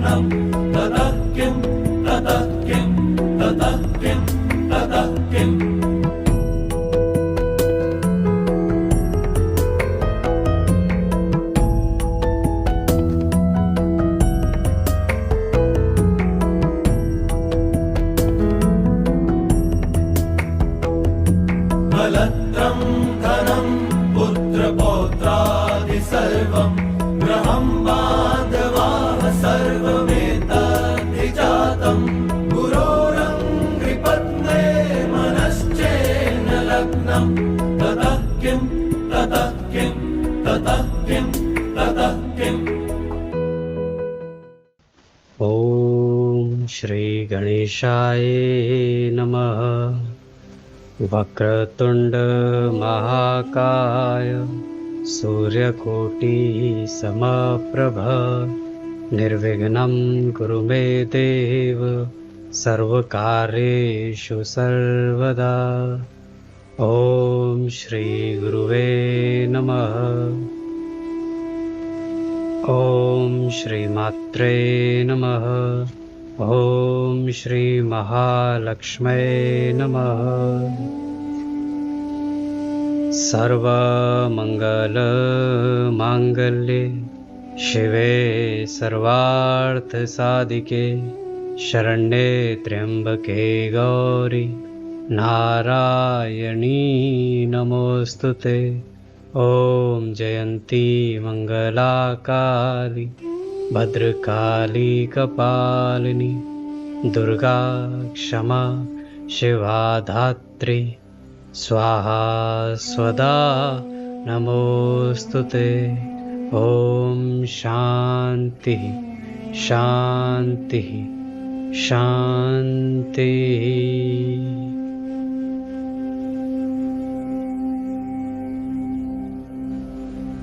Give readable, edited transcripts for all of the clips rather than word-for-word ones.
लग्नं ततः किं ततः किं ततः किं ततः किम् बलत्रं धनं पुत्रपौत्रादि सर्वं गृहं बान्धवाः सर्वमेतद्धि जातं गुरोरङ्घ्रिपत्ने मनश्चेन्न लग्नं ततः किं ततः किं ततः किं ततः किम्। ओम श्री गणेशाय नमः। वक्रतुंड महाकाय सूर्यकोटि समप्रभ निर्विघ्नं कुरु मे देव सर्वकार्येषु सर्वदा। ओम श्री गुरुवे नमः। ओम श्री मात्रे नमः। ओम श्री महालक्ष्मै नमः। सर्वमंगल मांगल्ये शिवे सर्वार्थ साधिके शरण्ये त्र्यंबके गौरी नारायणी नमोस्तुते। ओम जयंती मंगला काली भद्रकाली कपालिनी दुर्गा क्षमा शिवा धात्री स्वाहा स्वदा नमोस्तुते। ओम शांति शांति शांति।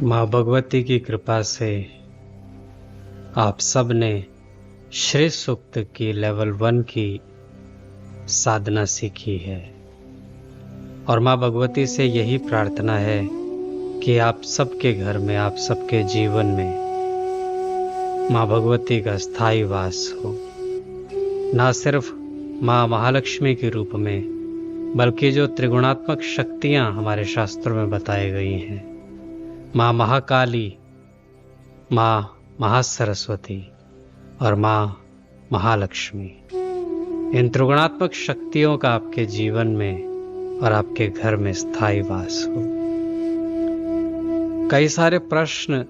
माँ भगवती की कृपा से आप सब ने श्री सूक्त की लेवल 1 की साधना सीखी है और माँ भगवती से यही प्रार्थना है कि आप सबके घर में, आप सबके जीवन में माँ भगवती का स्थायी वास हो। ना सिर्फ माँ महालक्ष्मी के रूप में, बल्कि जो त्रिगुणात्मक शक्तियाँ हमारे शास्त्रों में बताई गई हैं, माँ महाकाली, माँ महासरस्वती और माँ महालक्ष्मी, इन त्रिगुणात्मक शक्तियों का आपके जीवन में और आपके घर में स्थायी वास हो। कई सारे प्रश्न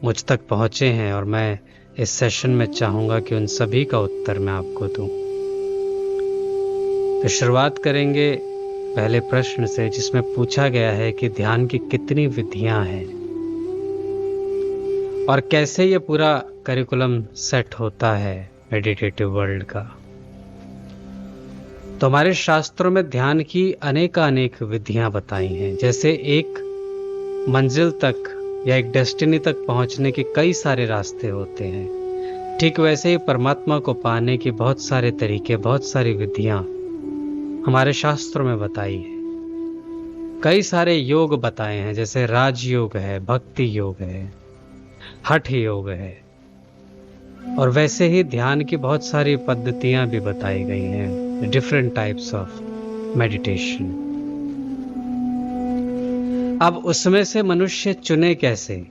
मुझ तक पहुंचे हैं और मैं इस सेशन में चाहूंगा कि उन सभी का उत्तर मैं आपको दूं। तो शुरुआत करेंगे पहले प्रश्न से, जिसमें पूछा गया है कि ध्यान की कितनी विधियां हैं और कैसे ये पूरा करिकुलम सेट होता है मेडिटेटिव वर्ल्ड का। तो हमारे शास्त्रों में ध्यान की अनेक विधियां बताई हैं। जैसे एक मंजिल तक या एक डेस्टिनी तक पहुंचने के कई सारे रास्ते होते हैं, ठीक वैसे ही परमात्मा को पाने के बहुत सारे तरीके, बहुत सारी विधियां हमारे शास्त्रों में बताई है। कई सारे योग बताए हैं, जैसे राजयोग है, भक्ति योग है, हठ योग है, और वैसे ही ध्यान की बहुत सारी पद्धतियां भी बताई गई हैं, डिफरेंट टाइप्स ऑफ मेडिटेशन। अब उसमें से मनुष्य चुने कैसे?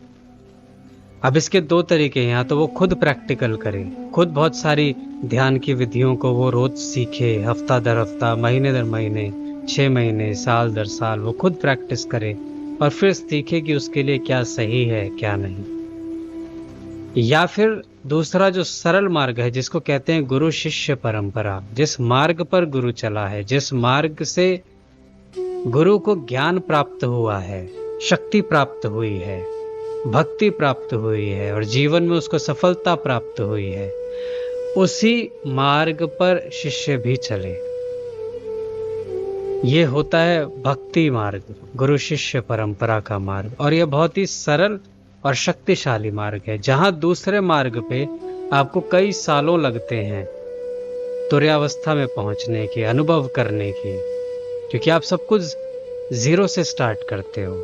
अब इसके दो तरीके हैं। या तो वो खुद प्रैक्टिकल करे, खुद बहुत सारी ध्यान की विधियों को वो रोज सीखे, हफ्ता दर हफ्ता, महीने दर महीने, 6 महीने, साल दर साल वो खुद प्रैक्टिस करे और फिर सीखे कि उसके लिए क्या सही है क्या नहीं। या फिर दूसरा जो सरल मार्ग है, जिसको कहते हैं गुरु शिष्य परंपरा, जिस मार्ग पर गुरु चला है, जिस मार्ग से गुरु को ज्ञान प्राप्त हुआ है, शक्ति प्राप्त हुई है, भक्ति प्राप्त हुई है और जीवन में उसको सफलता प्राप्त हुई है, उसी मार्ग पर शिष्य भी चले। ये होता है भक्ति मार्ग, गुरु शिष्य परंपरा का मार्ग। और यह बहुत ही सरल और शक्तिशाली मार्ग है, जहां दूसरे मार्ग पे आपको कई सालों लगते हैं तुर्यावस्था में पहुंचने के, अनुभव करने के, क्योंकि आप सब कुछ जीरो से स्टार्ट करते हो।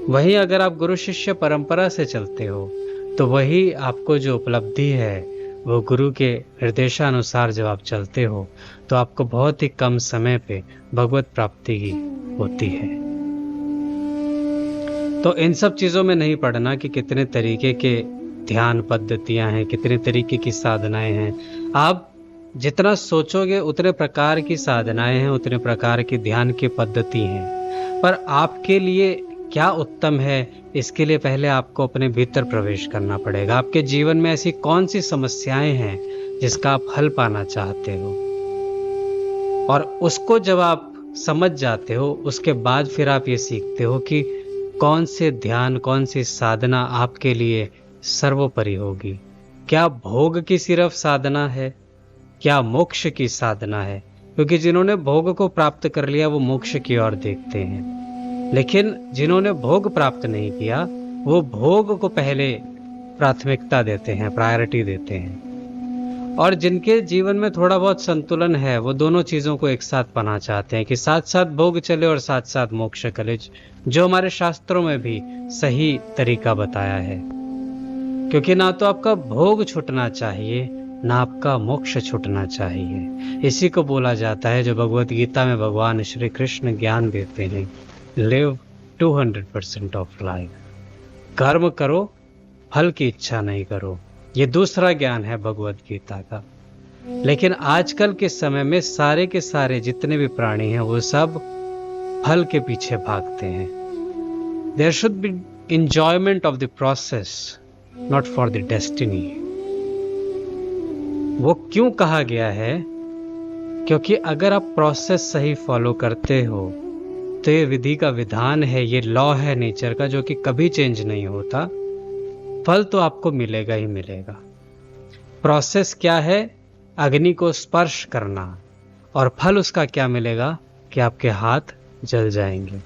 वहीं अगर आप गुरु शिष्य परंपरा से चलते हो तो वही आपको जो उपलब्धि है वो गुरु के निर्देशानुसार जब आप चलते हो तो आपको बहुत ही कम समय पे भगवत प्राप्ति की होती है। तो इन सब चीज़ों में नहीं पढ़ना कि कितने तरीके के ध्यान पद्धतियां हैं, कितने तरीके की साधनाएं हैं। आप जितना सोचोगे उतने प्रकार की साधनाएं हैं, उतने प्रकार की ध्यान की पद्धति हैं, पर आपके लिए क्या उत्तम है इसके लिए पहले आपको अपने भीतर प्रवेश करना पड़ेगा। आपके जीवन में ऐसी कौन सी समस्याएं हैं जिसका आप हल पाना चाहते हो, और उसको जब आप समझ जाते हो उसके बाद फिर आप ये सीखते हो कि कौन से ध्यान, कौन सी साधना आपके लिए सर्वोपरि होगी। क्या भोग की सिर्फ साधना है, क्या मोक्ष की साधना है? क्योंकि जिन्होंने भोग को प्राप्त कर लिया वो मोक्ष की ओर देखते हैं, लेकिन जिन्होंने भोग प्राप्त नहीं किया वो भोग को पहले प्राथमिकता देते हैं, प्रायोरिटी देते हैं। और जिनके जीवन में थोड़ा बहुत संतुलन है वो दोनों चीज़ों को एक साथ पाना चाहते हैं कि साथ साथ भोग चले और साथ साथ मोक्ष चले, जो हमारे शास्त्रों में भी सही तरीका बताया है। क्योंकि ना तो आपका भोग छूटना चाहिए ना आपका मोक्ष छूटना चाहिए। इसी को बोला जाता है, जो भगवत गीता में भगवान श्री कृष्ण ज्ञान देते हैं, लिव 200% ऑफ लाइफ। कर्म करो, फल की इच्छा नहीं करो। ये दूसरा ज्ञान है भगवत गीता का। लेकिन आजकल के समय में सारे के सारे जितने भी प्राणी हैं वो सब फल के पीछे भागते हैं। There should be enjoyment of the process, not for the destiny. वो क्यों कहा गया है? क्योंकि अगर आप प्रोसेस सही फॉलो करते हो तो ये विधि का विधान है, ये लॉ है नेचर का, जो कि कभी चेंज नहीं होता। फल तो आपको मिलेगा ही मिलेगा। प्रोसेस क्या है? अग्नि को स्पर्श करना, और फल उसका क्या मिलेगा कि आपके हाथ जल जाएंगे।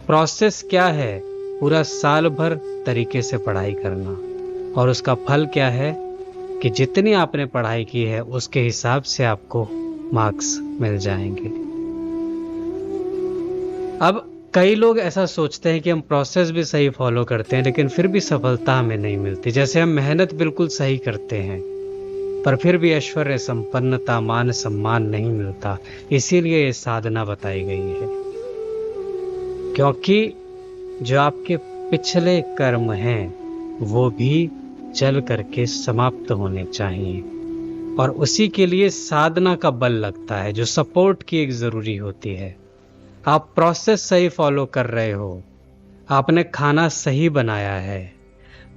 प्रोसेस क्या है? पूरा साल भर तरीके से पढ़ाई करना, और उसका फल क्या है कि जितनी आपने पढ़ाई की है उसके हिसाब से आपको मार्क्स मिल जाएंगे। अब कई लोग ऐसा सोचते हैं कि हम प्रोसेस भी सही फॉलो करते हैं लेकिन फिर भी सफलता हमें नहीं मिलती। जैसे हम मेहनत बिल्कुल सही करते हैं पर फिर भी ऐश्वर्य, संपन्नता, मान सम्मान नहीं मिलता। इसीलिए ये साधना बताई गई है, क्योंकि जो आपके पिछले कर्म हैं वो भी जल करके समाप्त होने चाहिए, और उसी के लिए साधना का बल लगता है, जो सपोर्ट की एक ज़रूरी होती है। आप प्रोसेस सही फॉलो कर रहे हो, आपने खाना सही बनाया है,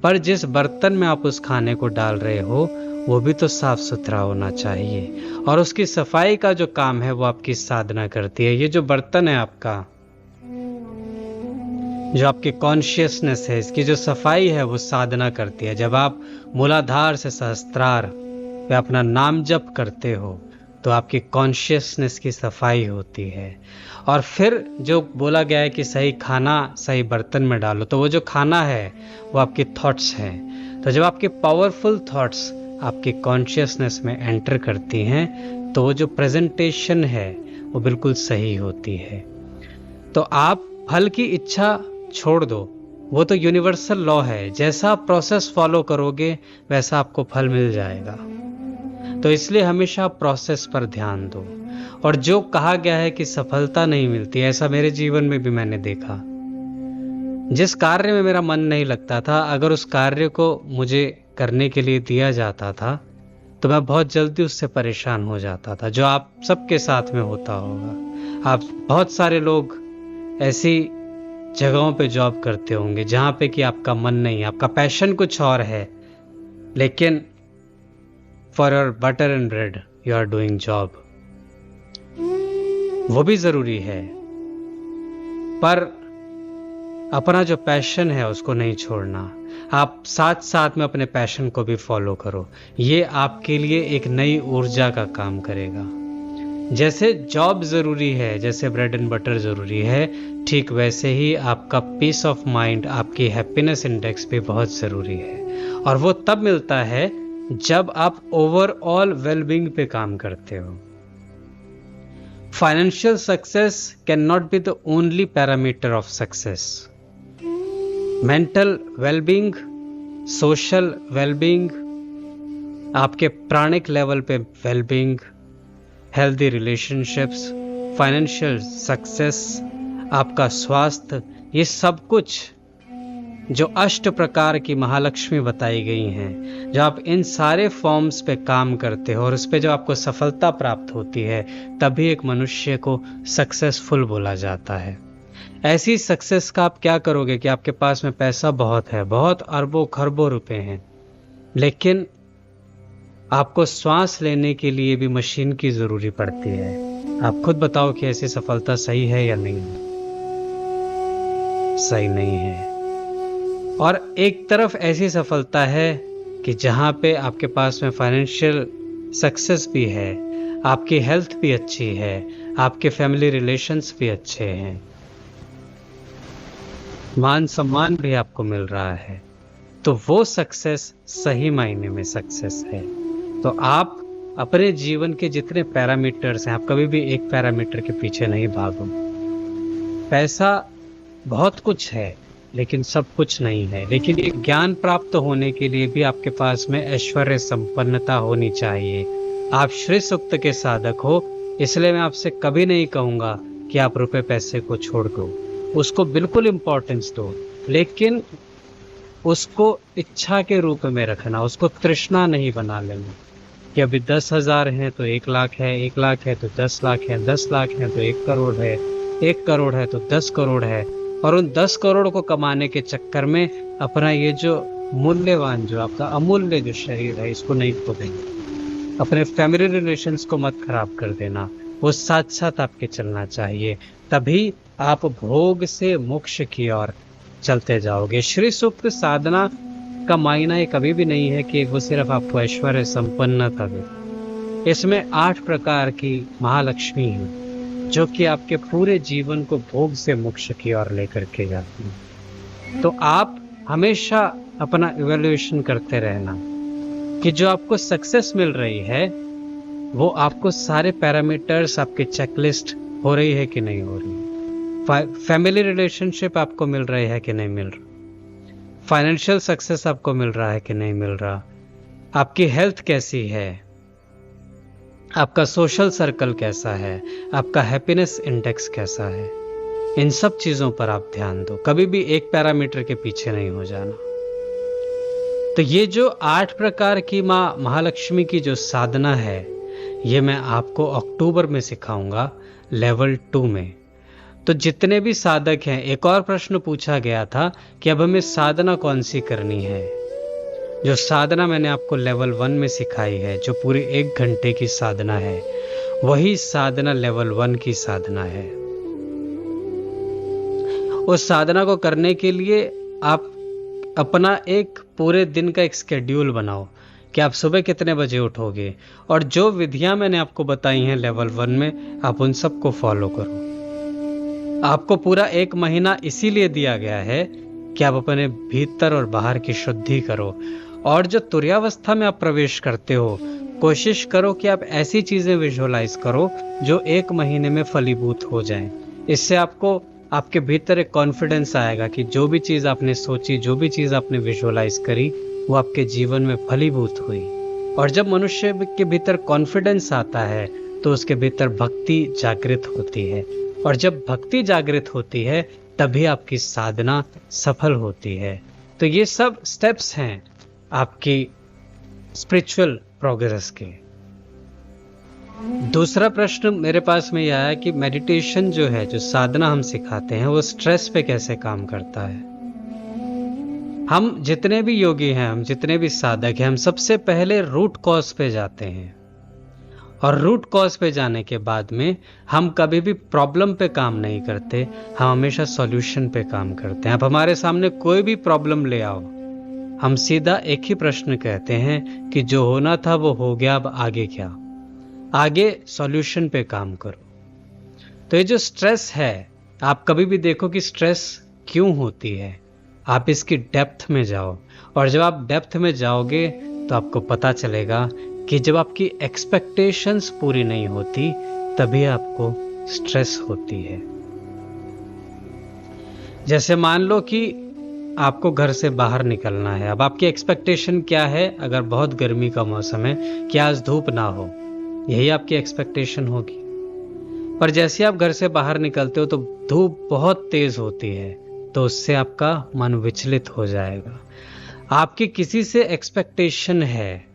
पर जिस बर्तन में आप उस खाने को डाल रहे हो वो भी तो साफ सुथरा होना चाहिए, और उसकी सफाई का जो काम है वो आपकी साधना करती है। ये जो बर्तन है आपका, जो आपकी कॉन्शियसनेस है, इसकी जो सफाई है वो साधना करती है। जब आप मूलाधार से सहस्त्रार पे अपना नाम जप करते हो तो आपकी कॉन्शियसनेस की सफाई होती है। और फिर जो बोला गया है कि सही खाना सही बर्तन में डालो, तो वो जो खाना है वो आपके थॉट्स हैं। तो जब आपके पावरफुल थॉट्स आपकी कॉन्शियसनेस में एंटर करती हैं तो वो जो प्रेजेंटेशन है वो बिल्कुल सही होती है। तो आप फल की इच्छा छोड़ दो, वो तो यूनिवर्सल लॉ है। जैसा आप प्रोसेस फॉलो करोगे वैसा आपको फल मिल जाएगा। तो इसलिए हमेशा प्रोसेस पर ध्यान दो। और जो कहा गया है कि सफलता नहीं मिलती, ऐसा मेरे जीवन में भी मैंने देखा। जिस कार्य में मेरा मन नहीं लगता था, अगर उस कार्य को मुझे करने के लिए दिया जाता था तो मैं बहुत जल्दी उससे परेशान हो जाता था, जो आप सबके साथ में होता होगा। आप बहुत सारे लोग ऐसी जगहों पे जॉब करते होंगे जहाँ पे कि आपका मन नहीं, आपका पैशन कुछ और है, लेकिन for your butter and bread you are doing job. वो भी ज़रूरी है, पर अपना जो पैशन है उसको नहीं छोड़ना। आप साथ साथ में अपने पैशन को भी फॉलो करो। ये आपके लिए एक नई ऊर्जा का काम करेगा। जैसे जॉब ज़रूरी है, जैसे ब्रेड एंड बटर ज़रूरी है, ठीक वैसे ही आपका पीस ऑफ माइंड, आपकी हैप्पीनेस इंडेक्स भी बहुत ज़रूरी है। और वो तब मिलता है जब आप ओवरऑल वेलबींग पे काम करते हो। Financial success can not be the only parameter of success. Mental wellbeing social wellbeing, आपके प्राणिक लेवल पे wellbeing, healthy relationships, financial success, आपका स्वास्थ्य, ये सब कुछ जो 8 प्रकार की महालक्ष्मी बताई गई हैं, जब आप इन सारे फॉर्म्स पे काम करते हो और उस पे जब आपको सफलता प्राप्त होती है, तभी एक मनुष्य को सक्सेसफुल बोला जाता है। ऐसी सक्सेस का आप क्या करोगे कि आपके पास में पैसा बहुत है, बहुत अरबों खरबों रुपए हैं, लेकिन आपको श्वास लेने के लिए भी मशीन की जरूरी पड़ती है। आप खुद बताओ कि ऐसी सफलता सही है या नहीं? सही नहीं है। और एक तरफ ऐसी सफलता है कि जहां पे आपके पास में फाइनेंशियल सक्सेस भी है, आपकी हेल्थ भी अच्छी है, आपके फैमिली रिलेशंस भी अच्छे हैं, मान सम्मान भी आपको मिल रहा है, तो वो सक्सेस सही मायने में सक्सेस है। तो आप अपने जीवन के जितने पैरामीटर्स हैं, आप कभी भी एक पैरामीटर के पीछे नहीं भागो। पैसा बहुत कुछ है लेकिन सब कुछ नहीं है। लेकिन ये ज्ञान प्राप्त होने के लिए भी आपके पास में ऐश्वर्य संपन्नता होनी चाहिए। आप श्री सूक्त के साधक हो, इसलिए मैं आपसे कभी नहीं कहूँगा कि आप रुपए पैसे को छोड़ दो, उसको बिल्कुल इम्पोर्टेंस दो, लेकिन उसको इच्छा के रूप में रखना, उसको तृष्णा नहीं बना लेना कि अभी 10,000 हैं तो 1 लाख है, 1 लाख है तो 10 लाख है, 10 लाख है तो 1 करोड़ है, 1 करोड़ है तो 10 करोड़ है, और उन 10 करोड़ को कमाने के चक्कर में अपना ये जो मूल्यवान, जो आपका अमूल्य जो शरीर है, इसको नहीं खो देना। अपने फैमिली रिलेशंस को मत खराब कर देना, वो साथ साथ आपके चलना चाहिए, तभी आप भोग से मोक्ष की ओर चलते जाओगे। श्री सूक्त साधना का मायना ये कभी भी नहीं है कि वो सिर्फ आपको ऐश्वर्य संपन्नता दे। इसमें 8 प्रकार की महालक्ष्मी है जो कि आपके पूरे जीवन को भोग से मोक्ष की ओर लेकर के जाती है। तो आप हमेशा अपना इवैल्यूएशन करते रहना कि जो आपको सक्सेस मिल रही है वो आपको सारे पैरामीटर्स, आपके चेकलिस्ट हो रही है कि नहीं हो रही, फैमिली रिलेशनशिप आपको मिल रही है कि नहीं मिल रहा, फाइनेंशियल सक्सेस आपको मिल रहा है कि नहीं मिल रहा, आपकी हेल्थ कैसी है, आपका सोशल सर्कल कैसा है, आपका हैप्पीनेस इंडेक्स कैसा है, इन सब चीजों पर आप ध्यान दो। कभी भी एक पैरामीटर के पीछे नहीं हो जाना। तो ये जो 8 प्रकार की माँ महालक्ष्मी की जो साधना है, ये मैं आपको अक्टूबर में सिखाऊंगा लेवल 2 में। तो जितने भी साधक हैं, एक और प्रश्न पूछा गया था कि अब हमें साधना कौन सी करनी है। जो साधना मैंने आपको लेवल 1 में सिखाई है, जो पूरी 1 घंटे की साधना है, वही साधना लेवल 1 की साधना है। उस साधना को करने के लिए आप अपना एक पूरे दिन का एक स्केड्यूल बनाओ कि आप सुबह कितने बजे उठोगे, और जो विधियां मैंने आपको बताई हैं लेवल 1 में, आप उन सबको फॉलो करो। आपको पूरा 1 महीना इसीलिए दिया गया है कि आप अपने भीतर और बाहर की शुद्धि करो, और जो तुर्यावस्था में आप प्रवेश करते हो, कोशिश करो कि आप ऐसी चीजें विजुअलाइज करो जो 1 महीने में फलीभूत हो जाएं। इससे आपको आपके भीतर एक कॉन्फिडेंस आएगा कि जो भी चीज आपने सोची, जो भी चीज आपने विजुअलाइज करी, वो आपके जीवन में फलीभूत हुई। और जब मनुष्य के भीतर कॉन्फिडेंस आता है तो उसके भीतर भक्ति जागृत होती है, और जब भक्ति जागृत होती है तभी आपकी साधना सफल होती है। तो ये सब स्टेप्स हैं आपकी स्पिरिचुअल प्रोग्रेस के। दूसरा प्रश्न मेरे पास में यह आया कि मेडिटेशन जो है, जो साधना हम सिखाते हैं, वो स्ट्रेस पे कैसे काम करता है। हम जितने भी योगी हैं, हम जितने भी साधक हैं, हम सबसे पहले रूट कॉज पे जाते हैं, और रूट कॉज पे जाने के बाद में हम कभी भी प्रॉब्लम पे काम नहीं करते, हम हमेशा सॉल्यूशन पे काम करते हैं। अब हमारे सामने कोई भी प्रॉब्लम ले आओ, हम सीधा एक ही प्रश्न कहते हैं कि जो होना था वो हो गया, अब आगे क्या, आगे सॉल्यूशन पे काम करो। तो ये जो स्ट्रेस है, आप कभी भी देखो कि स्ट्रेस क्यों होती है, आप इसकी डेप्थ में जाओ, और जब आप डेप्थ में जाओगे तो आपको पता चलेगा कि जब आपकी एक्सपेक्टेशंस पूरी नहीं होती तभी आपको स्ट्रेस होती है। जैसे मान लो कि आपको घर से बाहर निकलना है। अब आपकी एक्सपेक्टेशन क्या है? अगर बहुत गर्मी का मौसम है कि आज धूप ना हो, यही आपकी एक्सपेक्टेशन होगी। पर जैसे आप घर से बाहर निकलते हो तो धूप बहुत तेज होती है, तो उससे आपका मन विचलित हो जाएगा। आपकी किसी से एक्सपेक्टेशन है,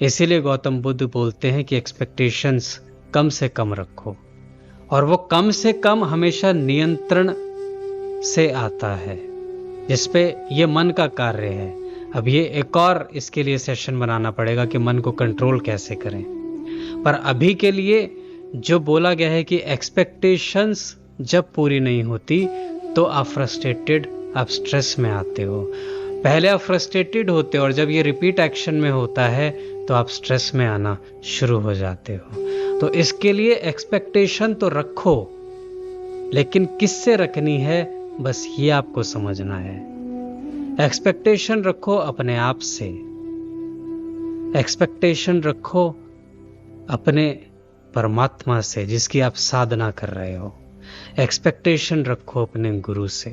इसीलिए गौतम बुद्ध बोलते हैं कि एक्सपेक्टेशंस कम से कम रखो, और वो कम से कम हमेशा नियंत्रण से आता है, जिसपे ये मन का कार्य है। अब ये एक और इसके लिए सेशन बनाना पड़ेगा कि मन को कंट्रोल कैसे करें। पर अभी के लिए जो बोला गया है कि एक्सपेक्टेशंस जब पूरी नहीं होती तो आप फ्रस्ट्रेटेड, आप स्ट्रेस में आते हो। पहले आप फ्रस्ट्रेटेड होते हो और जब ये रिपीट एक्शन में होता है तो आप स्ट्रेस में आना शुरू हो जाते हो। तो इसके लिए एक्सपेक्टेशन तो रखो, लेकिन किससे रखनी है बस ये आपको समझना है। एक्सपेक्टेशन रखो अपने आप से, एक्सपेक्टेशन रखो अपने परमात्मा से जिसकी आप साधना कर रहे हो, एक्सपेक्टेशन रखो अपने गुरु से।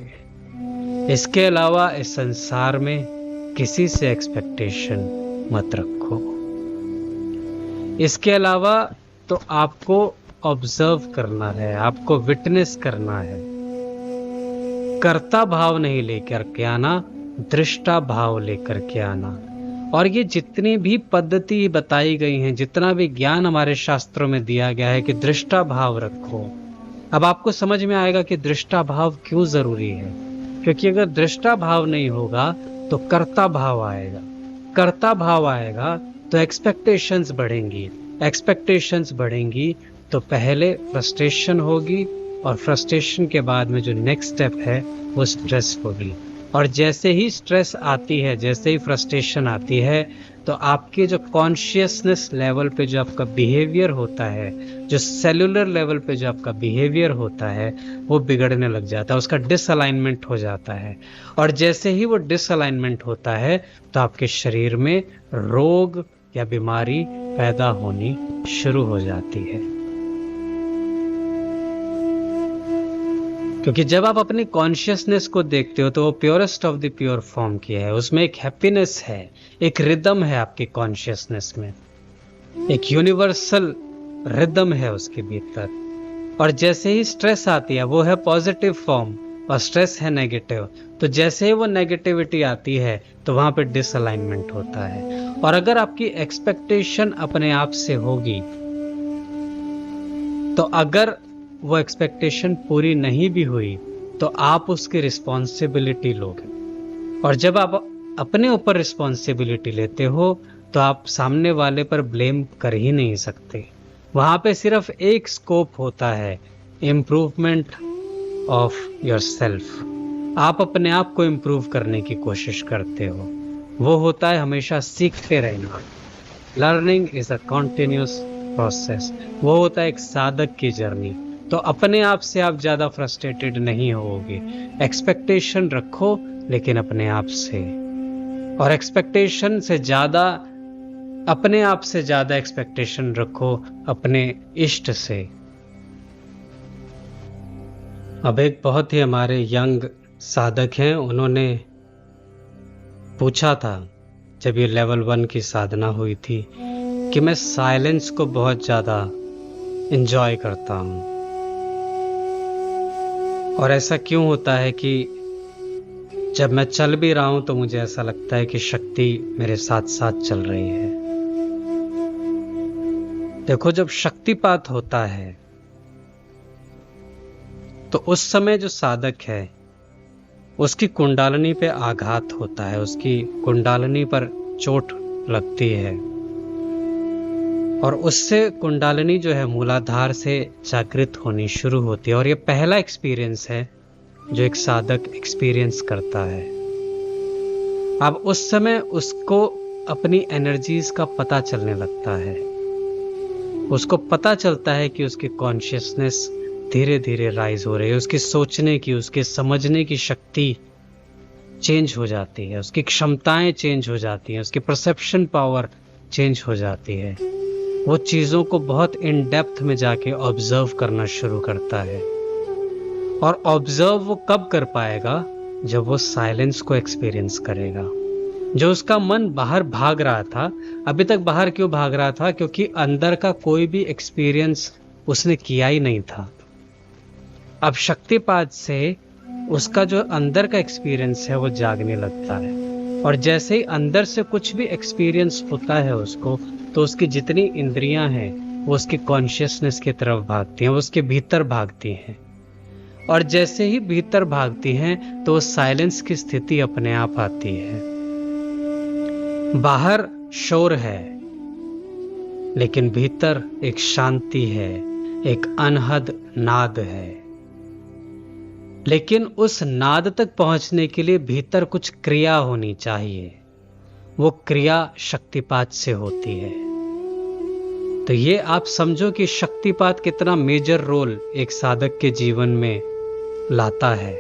इसके अलावा इस संसार में किसी से एक्सपेक्टेशन मत रखो। इसके अलावा तो आपको ऑब्जर्व करना है, आपको विटनेस करना है। कर्ता भाव नहीं लेकर के आना, दृष्टा भाव लेकर के आना। और ये जितनी भी पद्धति बताई गई हैं, जितना भी ज्ञान हमारे शास्त्रों में दिया गया है कि दृष्टा भाव रखो, अब आपको समझ में आएगा कि दृष्टा भाव क्यों जरूरी है। क्योंकि अगर दृष्टा भाव नहीं होगा तो कर्ता भाव आएगा, कर्ता भाव आएगा तो एक्सपेक्टेशंस बढ़ेंगी, एक्सपेक्टेशंस बढ़ेंगी तो पहले फ्रस्ट्रेशन होगी, और फ्रस्ट्रेशन के बाद में जो नेक्स्ट स्टेप है वो स्ट्रेस होगी। और जैसे ही स्ट्रेस आती है, जैसे ही फ्रस्ट्रेशन आती है, तो आपके जो कॉन्शियसनेस लेवल पे जो आपका बिहेवियर होता है, जो सेलुलर लेवल पे जो आपका बिहेवियर होता है, वो बिगड़ने लग जाता है, उसका डिसअलाइनमेंट हो जाता है। और जैसे ही वो डिसअलाइनमेंट होता है तो आपके शरीर में रोग या बीमारी पैदा होनी शुरू हो जाती है। क्योंकि जब आप अपनी कॉन्शियसनेस को देखते हो तो वो purest of the pure form की है, उसमें एक हैप्पीनेस है, एक रिदम है आपकी कॉन्शियसनेस में, एक यूनिवर्सल रिदम है उसके भीतर। और जैसे ही स्ट्रेस आती है वो है पॉजिटिव फॉर्म और स्ट्रेस है नेगेटिव, तो जैसे ही वो नेगेटिविटी आती है तो वहां पे डिसअलाइनमेंट होता है। और अगर आपकी एक्सपेक्टेशन अपने आप से होगी तो अगर वो एक्सपेक्टेशन पूरी नहीं भी हुई तो आप उसकी रिस्पॉन्सिबिलिटी लोगे, और जब आप अपने ऊपर रिस्पॉन्सिबिलिटी लेते हो तो आप सामने वाले पर ब्लेम कर ही नहीं सकते। वहां पे सिर्फ एक स्कोप होता है, इम्प्रूवमेंट ऑफ योर सेल्फ। आप अपने आप को इम्प्रूव करने की कोशिश करते हो, वो होता है हमेशा सीखते रहना। Learning is a continuous process, वो होता है एक साधक की जर्नी। तो अपने आप से आप ज्यादा फ्रस्ट्रेटेड नहीं होगे। एक्सपेक्टेशन रखो लेकिन अपने आप से, और एक्सपेक्टेशन से ज्यादा, अपने आप से ज्यादा एक्सपेक्टेशन रखो अपने इष्ट से। अब एक बहुत ही हमारे यंग साधक हैं, उन्होंने पूछा था जब ये लेवल 1 की साधना हुई थी कि मैं साइलेंस को बहुत ज्यादा एंजॉय करता हूं, और ऐसा क्यों होता है कि जब मैं चल भी रहा हूं तो मुझे ऐसा लगता है कि शक्ति मेरे साथ साथ चल रही है। देखो, जब शक्तिपात होता है तो उस समय जो साधक है उसकी कुंडालिनी पे आघात होता है, उसकी कुंडालिनी पर चोट लगती है, और उससे कुंडालिनी जो है मूलाधार से जागृत होनी शुरू होती है। और ये पहला एक्सपीरियंस है जो एक साधक एक्सपीरियंस करता है। अब उस समय उसको अपनी एनर्जीज का पता चलने लगता है, उसको पता चलता है कि उसकी कॉन्शियसनेस धीरे धीरे राइज हो रही है, उसकी सोचने की, उसके समझने की शक्ति चेंज हो जाती है, उसकी क्षमताएं चेंज हो जाती हैं, उसकी परसेप्शन पावर चेंज हो जाती है। वो चीज़ों को बहुत इन डेप्थ में जाके ऑब्जर्व करना शुरू करता है। और ऑब्जर्व वो कब कर पाएगा जब वो साइलेंस को एक्सपीरियंस करेगा। जो उसका मन बाहर भाग रहा था, अभी तक बाहर क्यों भाग रहा था? क्योंकि अंदर का कोई भी एक्सपीरियंस उसने किया ही नहीं था। अब शक्तिपात से उसका जो अंदर का एक्सपीरियंस है वो जागने लगता है, और जैसे ही अंदर से कुछ भी एक्सपीरियंस होता है उसको, तो उसकी जितनी इंद्रियां हैं वो उसकी कॉन्शियसनेस की तरफ भागती हैं, वो उसके भीतर भागती हैं। और जैसे ही भीतर भागती हैं तो साइलेंस की स्थिति अपने आप आती है। बाहर शोर है, लेकिन भीतर एक शांति है, एक अनहद नाद है। लेकिन उस नाद तक पहुंचने के लिए भीतर कुछ क्रिया होनी चाहिए। वो क्रिया शक्तिपात से होती है। तो ये आप समझो कि शक्तिपात कितना मेजर रोल एक साधक के जीवन में लाता है।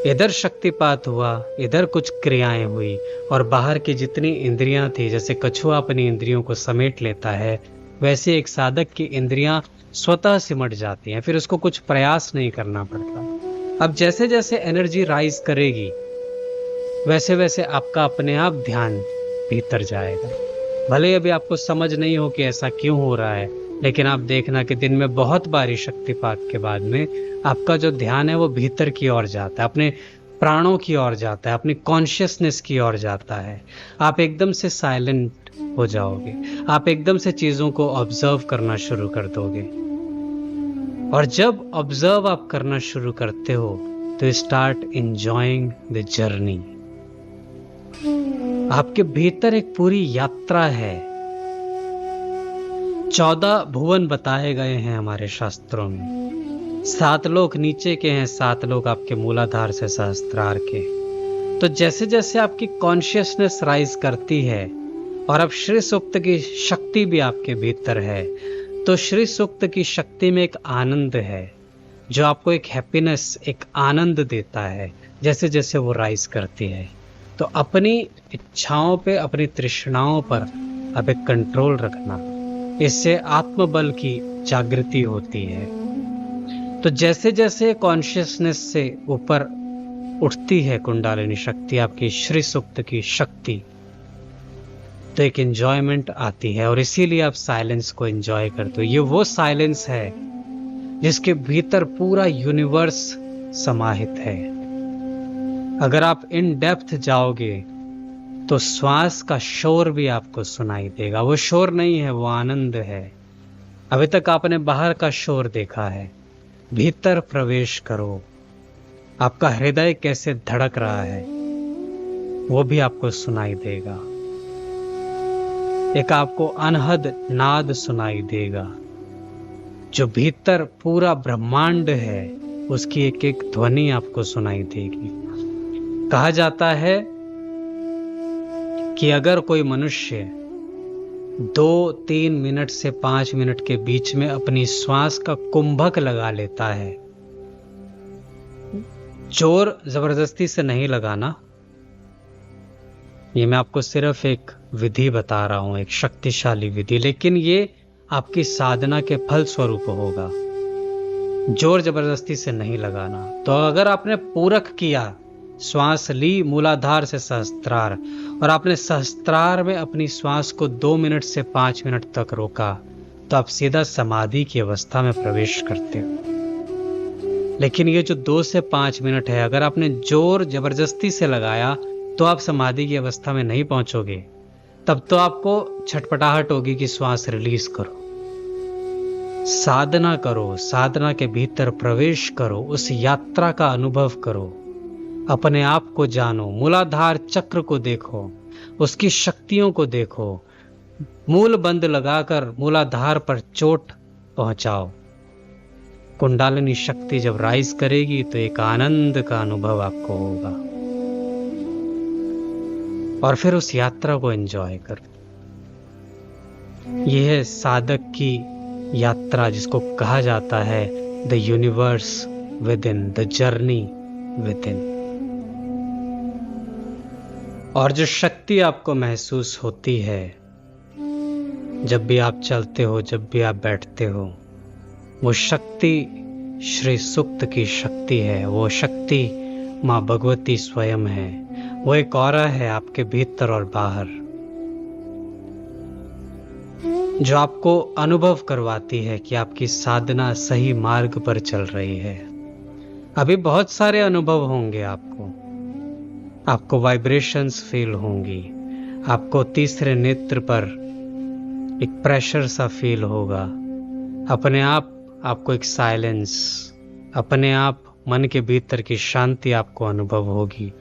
इधर शक्तिपात हुआ, इधर कुछ क्रियाएं हुई, और बाहर की जितनी इंद्रियां थी, जैसे कछुआ अपनी इंद्रियों को समेट लेता है, वैसे एक साधक की इंद्रियां स्वतः सिमट जाती हैं, फिर उसको कुछ प्रयास नहीं करना पड़ता। अब जैसे जैसे एनर्जी राइज करेगी, वैसे वैसे आपका अपने आप ध्यान भीतर जाएगा। भले अभी आपको समझ नहीं हो कि ऐसा क्यों हो रहा है, लेकिन आप देखना कि दिन में बहुत बारी शक्तिपात के बाद में आपका जो ध्यान है वो भीतर की ओर जाता है, अपने प्राणों की ओर जाता है, अपनी कॉन्शियसनेस की ओर जाता है। आप एकदम से साइलेंट हो जाओगे, आप एकदम से चीजों को ऑब्जर्व करना शुरू कर दोगे। और जब ऑब्जर्व आप करना शुरू करते हो तो स्टार्ट एंजॉयिंग द जर्नी। आपके भीतर एक पूरी यात्रा है। 14 भुवन बताए गए हैं हमारे शास्त्रों में। 7 लोक नीचे के हैं, 7 लोक आपके मूलाधार से सहस्त्रार के। तो जैसे जैसे आपकी कॉन्शियसनेस राइज करती है, और अब श्री सूक्त की शक्ति भी आपके भीतर है, तो श्री सूक्त की शक्ति में एक आनंद है जो आपको एक हैप्पीनेस, एक आनंद देता है जैसे जैसे वो राइज करती है। तो अपनी इच्छाओं पे, अपनी तृष्णाओं पर अब एक कंट्रोल रखना, इससे आत्मबल की जागृति होती है। तो जैसे जैसे कॉन्शियसनेस से ऊपर उठती है कुंडलिनी शक्ति, आपकी श्री सूक्त की शक्ति, तो एक एंजॉयमेंट आती है, और इसीलिए आप साइलेंस को एंजॉय करते हो। ये वो साइलेंस है जिसके भीतर पूरा यूनिवर्स समाहित है। अगर आप इन डेप्थ जाओगे तो श्वास का शोर भी आपको सुनाई देगा। वो शोर नहीं है, वो आनंद है। अभी तक आपने बाहर का शोर देखा है, भीतर प्रवेश करो। आपका हृदय कैसे धड़क रहा है वो भी आपको सुनाई देगा। एक आपको अनहद नाद सुनाई देगा। जो भीतर पूरा ब्रह्मांड है उसकी एक एक ध्वनि आपको सुनाई देगी। कहा जाता है कि अगर कोई मनुष्य 2-3 मिनट से 5 मिनट के बीच में अपनी श्वास का कुंभक लगा लेता है, जोर जबरदस्ती से नहीं लगाना, ये मैं आपको सिर्फ एक विधि बता रहा हूं, एक शक्तिशाली विधि, लेकिन ये आपकी साधना के फल स्वरूप होगा। जोर जबरदस्ती से नहीं लगाना। तो अगर आपने पूरक किया, श्वास ली मूलाधार से सहस्त्रार, और आपने सहस्त्रार में अपनी श्वास को 2 मिनट से 5 मिनट तक रोका, तो आप सीधा समाधि की अवस्था में प्रवेश करते हो। लेकिन ये जो 2 से 5 मिनट है, अगर आपने जोर जबरदस्ती से लगाया तो आप समाधि की अवस्था में नहीं पहुंचोगे। तब तो आपको छटपटाहट होगी कि श्वास रिलीज करो। साधना करो, साधना के भीतर प्रवेश करो, उस यात्रा का अनुभव करो, अपने आप को जानो, मूलाधार चक्र को देखो, उसकी शक्तियों को देखो, मूल बंद लगाकर मूलाधार पर चोट पहुंचाओ। कुंडलिनी शक्ति जब राइज करेगी तो एक आनंद का अनुभव आपको होगा, और फिर उस यात्रा को एंजॉय करो। यह है साधक की यात्रा, जिसको कहा जाता है the universe with in, the journey with in. और जो शक्ति आपको महसूस होती है जब भी आप चलते हो, जब भी आप बैठते हो, वो शक्ति श्री सूक्त की शक्ति है। वो शक्ति माँ भगवती स्वयं है। वो एक ऑरा है आपके भीतर और बाहर, जो आपको अनुभव करवाती है कि आपकी साधना सही मार्ग पर चल रही है। अभी बहुत सारे अनुभव होंगे आपको वाइब्रेशंस फील होंगी, आपको तीसरे नेत्र पर एक प्रेशर सा फील होगा। अपने आप आपको एक साइलेंस, अपने आप मन के भीतर की शांति आपको अनुभव होगी।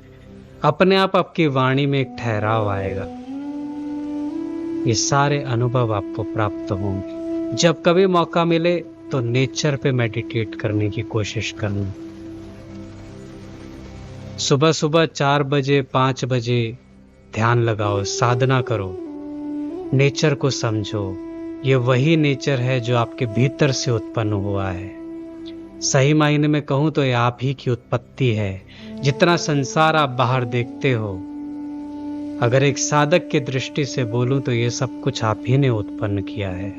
अपने आप आपकी वाणी में एक ठहराव आएगा। ये सारे अनुभव आपको प्राप्त होंगे। जब कभी मौका मिले तो नेचर पे मेडिटेट करने की कोशिश करना। सुबह सुबह 4 बजे 5 बजे ध्यान लगाओ, साधना करो, नेचर को समझो। ये वही नेचर है जो आपके भीतर से उत्पन्न हुआ है। सही मायने में कहूं तो ये आप ही की उत्पत्ति है। जितना संसार आप बाहर देखते हो, अगर एक साधक की दृष्टि से बोलूं तो ये सब कुछ आप ही ने उत्पन्न किया है।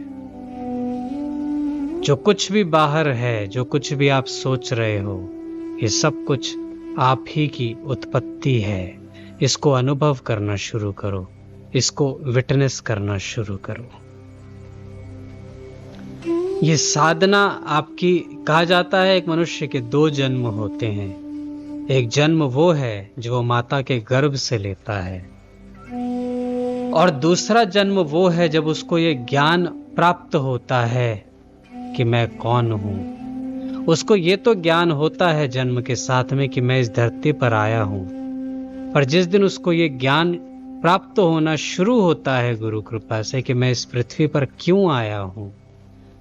जो कुछ भी बाहर है, जो कुछ भी आप सोच रहे हो, ये सब कुछ आप ही की उत्पत्ति है। इसको अनुभव करना शुरू करो, इसको विटनेस करना शुरू करो। ये साधना आपकी, कहा जाता है एक मनुष्य के 2 जन्म होते हैं। एक जन्म वो है जो वो माता के गर्भ से लेता है, और दूसरा जन्म वो है जब उसको ये ज्ञान प्राप्त होता है कि मैं कौन हूं। उसको ये तो ज्ञान होता है जन्म के साथ में कि मैं इस धरती पर आया हूं, पर जिस दिन उसको ये ज्ञान प्राप्त होना शुरू होता है गुरु कृपा से कि मैं इस पृथ्वी पर क्यों आया हूं,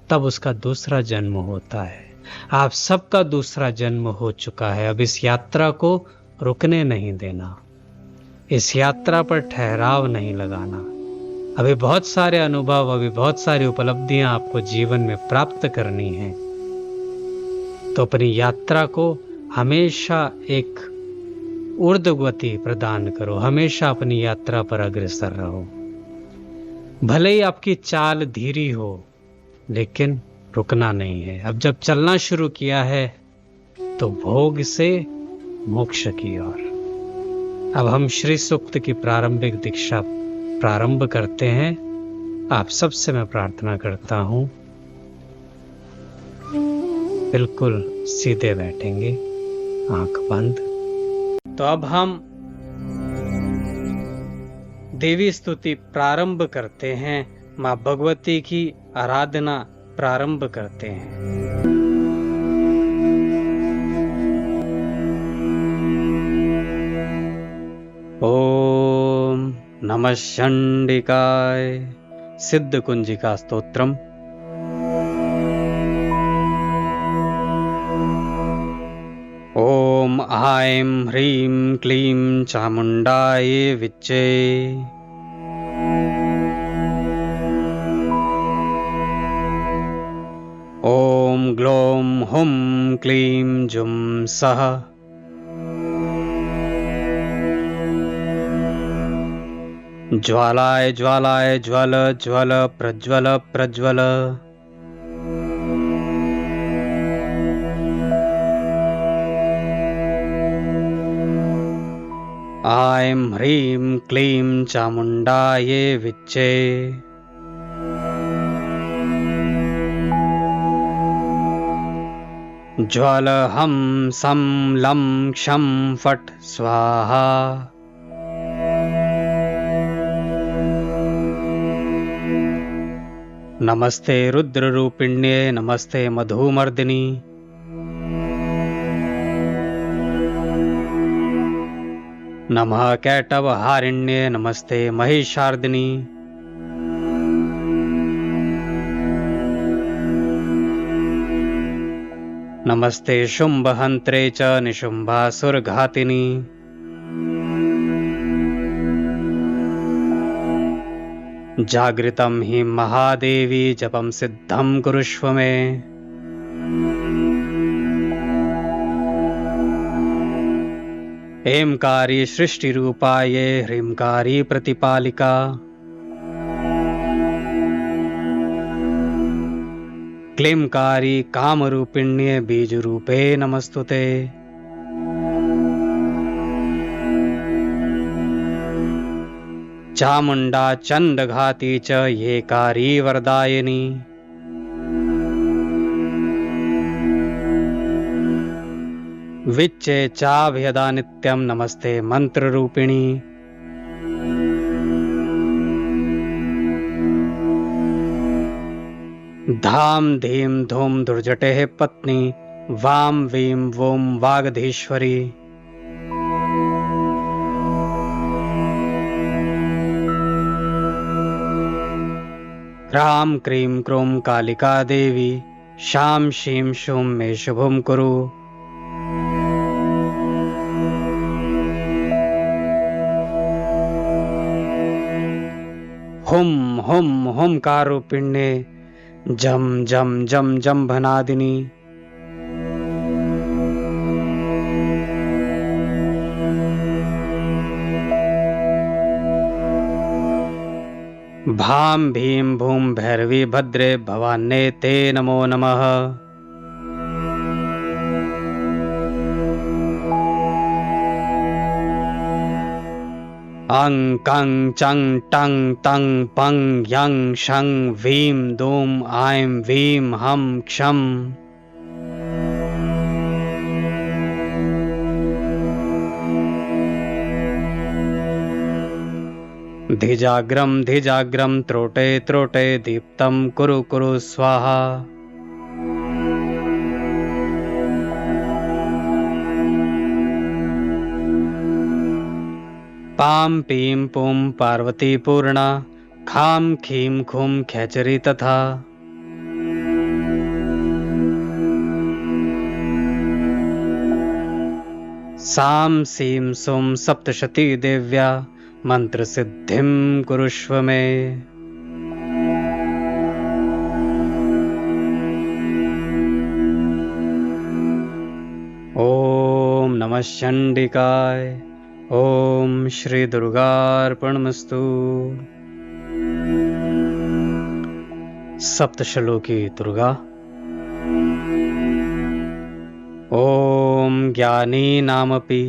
तब उसका दूसरा जन्म होता है। आप सबका दूसरा जन्म हो चुका है। अब इस यात्रा को रुकने नहीं देना, इस यात्रा पर ठहराव नहीं लगाना। अभी बहुत सारे अनुभव, अभी बहुत सारी उपलब्धियां आपको जीवन में प्राप्त करनी है, तो अपनी यात्रा को हमेशा एक ऊर्ध्वगति प्रदान करो। हमेशा अपनी यात्रा पर अग्रसर रहो। भले ही आपकी चाल धीरी हो, लेकिन रुकना नहीं है। अब जब चलना शुरू किया है तो भोग से मोक्ष की ओर। अब हम श्री सूक्त की प्रारंभिक दीक्षा प्रारंभ करते हैं। आप सबसे मैं प्रार्थना करता हूं, बिल्कुल सीधे बैठेंगे, आंख बंद। तो अब हम देवी स्तुति प्रारंभ करते हैं, माँ भगवती की आराधना प्रारंभ करते हैं। ओम नमः चंडिकाय सिद्ध कुंजिका स्तोत्रम। ओम ऐं ह्रीं क्लीं चामुंडाय विच्चे। ओम ग्लौं हुं क्लीं जुं सः। ज्वालाय ज्वालाय ज्वल ज्वल प्रज्वल प्रज्वल। ऐं ह्रीं क्लीं चामुंडाय विच्चे। ज्वल हम सं लं क्षं फट् स्वाहा। नमस्ते रुद्ररूपिण्ये नमस्ते मधुमर्दिनी। नमः कैटवहारिण्ये नमस्ते महिषार्दिनी। नमस्ते शुंभहंत्रे च निशुंभासुरघातिनी। जागृतं हि महादेवी जपं सिद्धं कुरुष्व मे। ऐंकारी सृष्टिरूपाये ह्रींकारी प्रतिपालिका। क्लींकारी कामरूपिण्ये बीजरूपे नमस्तुते। चामुण्डा चण्डघाती च येकारी वरदायिनी। विच्चे चाभयदा नित्यं नमस्ते मंत्ररूपिणी। धाम धीम धूम दुर्जटे पत्नी वाम वीं वों वागधीश्वरी। ह्रां क्रीं क्रूं कालिका देवी शां शीं शूं मे शुभं कुरु। हुं हुं हुंकारूपिण्ये जम जम जम जम्भनादिनी। भां भीं भूं भैरवी भद्रे भवान्ये ते नमो नमः। अं कं चं टं तं पं यं शं वीं दूं ऐं वीं हं क्षं। धिजाग्रं धिजाग्रं त्रोटे त्रोटे दीप्तं कुरु कुरु स्वाहा। पां पीं पुं पार्वती पूर्णा खां खीं खूं खेचरी तथा। सां सीं सुं सप्तशती देव्या मंत्र सिद्धिं कुरुष्व मे। ओम नमः चंडिकाय। ओम श्री दुर्गार्पणमस्तु। सप्तश्लोकी दुर्गा। ओम ज्ञानी नामपि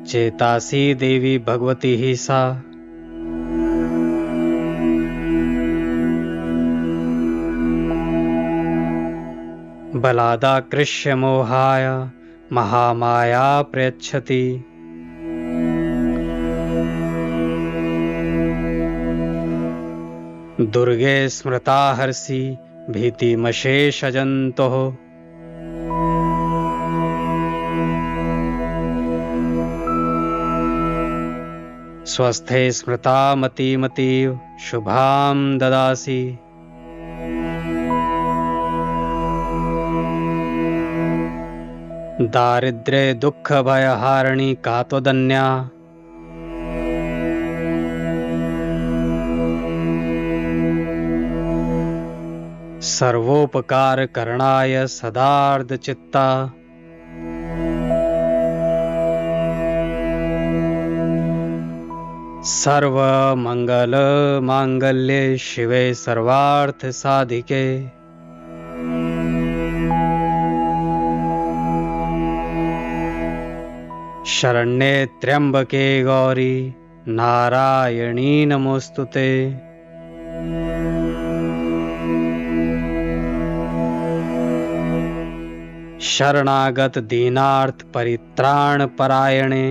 चेतासी देवी भगवती ही सा। बलादाकृष्य मोहाय महामाया प्रयच्छति। दुर्गे स्मृता हर्षि भीतिमशेषजन्तोः। स्वस्थे स्मृता मतिमतीव शुभां ददासि। दारिद्र्ये दुःख भयहारिणी का त्वदन्या। सर्वोपकार करणाय सदार्ध चित्ता। सर्व मंगल मांगल्ये शिवे सर्वार्थ साधिके। शरण्ये त्र्यंबके गौरी नारायणी नमोस्तुते। शरणागत दीनार्थ परित्राण परायणे।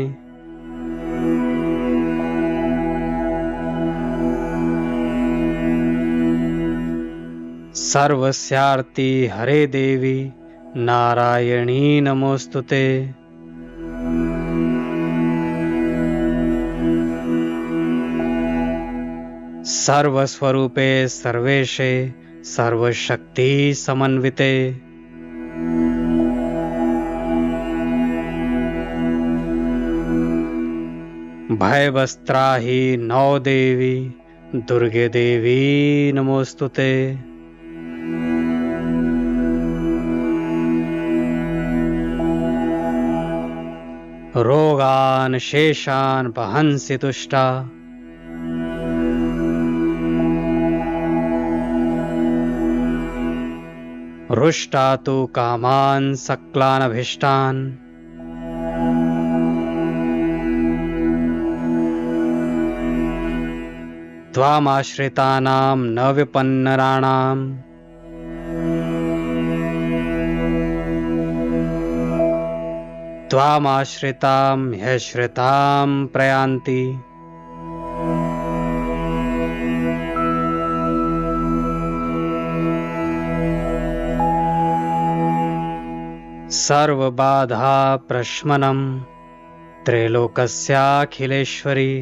सर्वस्यार्ति हरे देवी नारायणी नमोस्तुते। सर्वस्वरूपे सर्वेशे सर्वशक्ति समन्विते। भयवस्त्राहि नौ देवी दुर्गे देवी नमोस्तुते। रोगान शेषान वहंसि तुष्टा। रुष्टा तु कामान् सक्लानभीष्टान्। त्वामाश्रितानां न विपन्नराणाम् त्वामाश्रितां ह्यश्रितां प्रयान्ति सर्वबाधा प्रशमनं त्रैलोकस्याखिलेश्वरी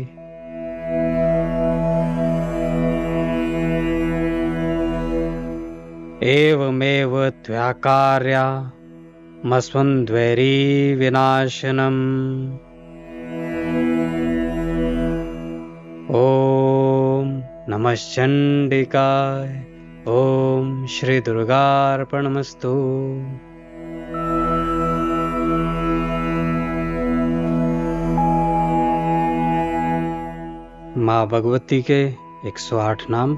एवमेव त्वया कार्या मस्वन्द्वैरी विनाशनम्। ओम नमः चंडिकाय। ओम श्री दुर्गार्पणमस्तु। माँ भगवती के 108 नाम।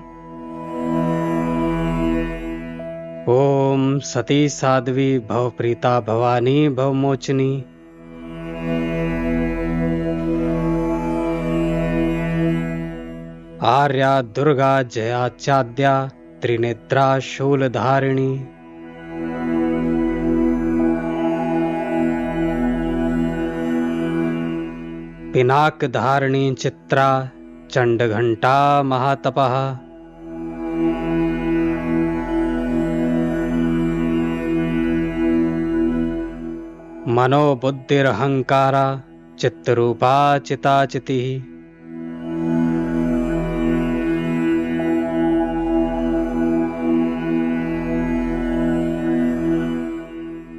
ओम सती साध्वी भवप्रीता भवानी भवमोचनी। आर्या दुर्गा जया चाद्या त्रिनेत्रा शूलधारिणी। पिनाक धारिणी चित्रा चंडघंटा महातपः। मनोबुद्धिरहंकारा चित्तरूपा चिताचितिः।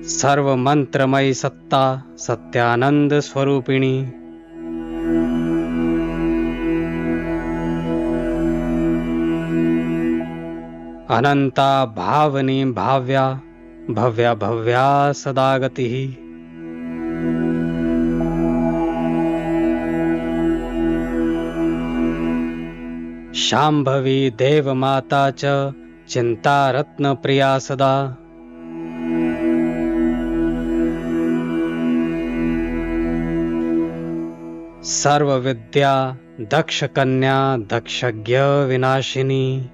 सर्वमंत्रमयी सत्ता सत्यानंद स्वरूपिणी। अनंता भावनी भाव्या भव्या भव्या सदागतिः। शांभवी देवमाता च चिंता रत्न प्रिया सदा। सर्वविद्या दक्ष कन्या दक्षज्ञ विनाशिनी।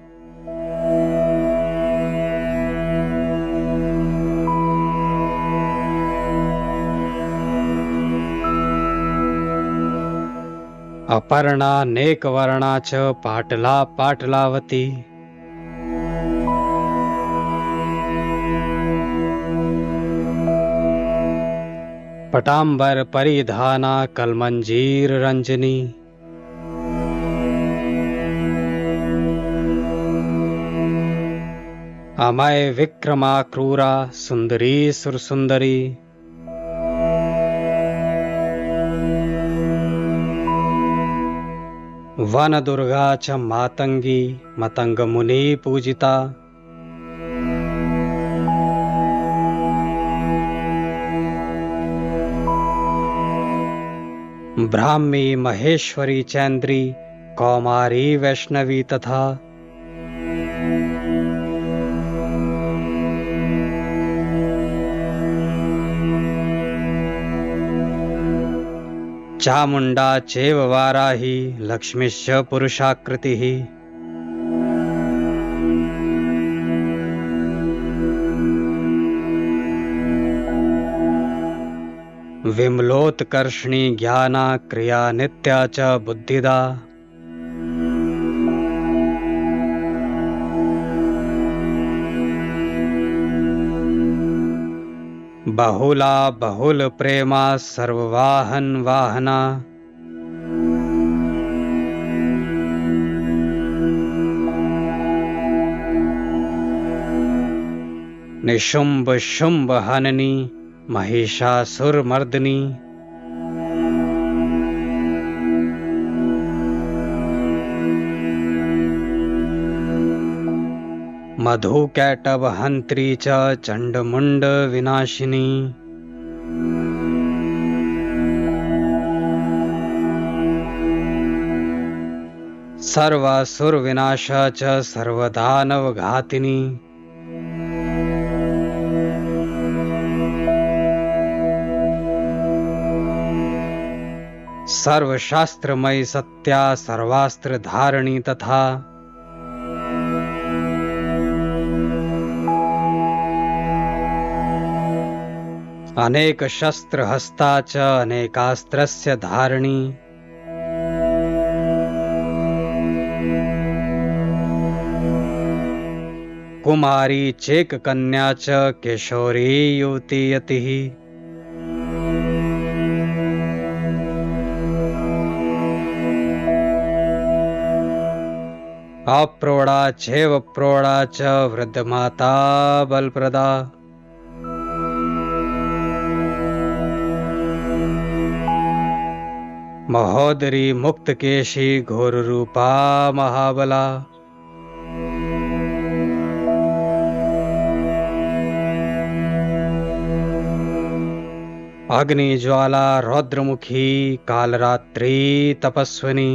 अपर्णा नेकवर्णा च पाटला पाटलावती। पटांबर परिधाना कलमंजीर रंजनी। अमय विक्रमा क्रूरा सुंदरी सुरसुंदरी। वन दुर्गा च मातंगी मतंग मुनि पूजिता। ब्राह्मी महेश्वरी चैन्द्री कौमारी वैष्णवी तथा। चामुंडा चैव वाराही लक्ष्मीश्च पुरुषाकृतिः। विमलोत्कर्षणी ज्ञाना क्रिया नित्या च बुद्धिदा। बहुला बहुल प्रेमा सर्ववाहन वाहना। निशुंभ शुंभ हननी महिषासुर मर्दनी। मधु कैटभ हंत्री च चंडमुंड विनाशिनी। सर्वासुर विनाशा च सर्वदानव घातिनी। सर्वशास्त्रमयी सत्या सर्वास्त्र धारिणी तथा अनेक शस्त्र हस्ता च अनेकास्त्रस्य धारिणी कुमारी चेक कन्या च किशोरी युवती यतिः अप्रौढ़ा चैव प्रौढ़ा च वृद्धमाता बलप्रदा महोदरी मुक्तकेशी घोररूपा महाबला अग्निज्वाला रौद्रमुखी कालरात्रि तपस्विनी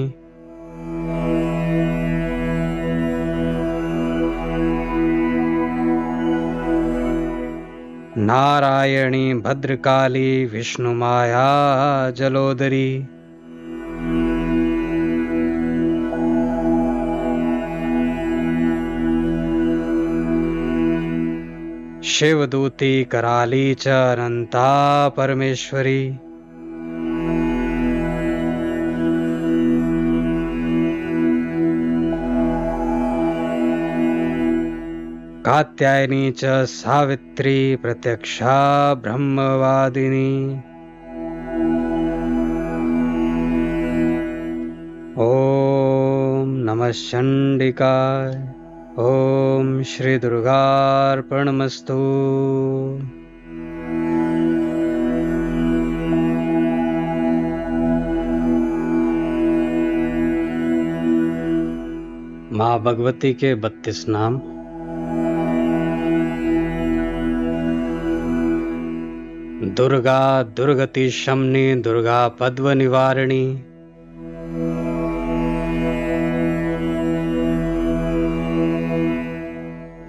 नारायणी भद्रकाली विष्णुमाया जलोदरी शिवदूती कराली च अनंता परमेश्वरी कात्यायनी च सावित्री प्रत्यक्षा ब्रह्मवादिनी ओम नमः चंडिकाय ओम श्री दुर्गार्पणमस्तु। माँ भगवती के 32 नाम। दुर्गा दुर्गति शमनी दुर्गा पद्म निवारिणी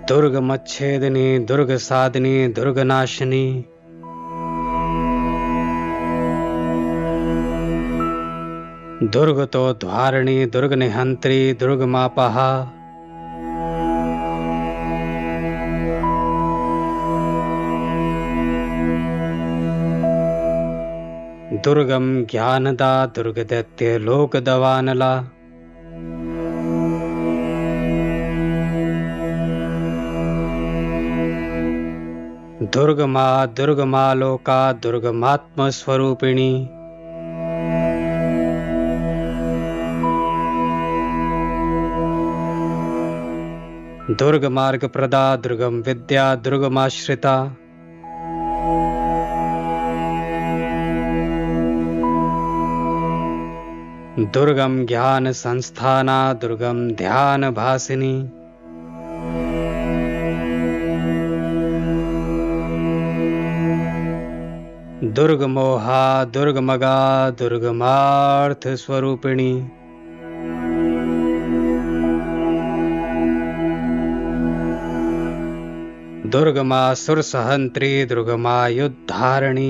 दुर्ग मच्छेदिनी दुर्ग साधिनी दुर्ग नाशिनी दुर्ग तो द्वारिणी दुर्ग निहंत्री दुर्ग मापहा दुर्गम ज्ञानदा दुर्ग दैत्य लोक दवानला दुर्गमा दुर्गमालोका दुर्गमात्म स्वरूपिणी दुर्ग मार्ग प्रदा दुर्गम विद्या दुर्गमाश्रिता दुर्गम ज्ञान संस्थाना दुर्गम ध्यान भासिनी दुर्ग मोहा दुर्ग मगा दुर्गमार्थ स्वरूपिणी दुर्गमा सुर सहंत्री दुर्गमा युद्धारिणी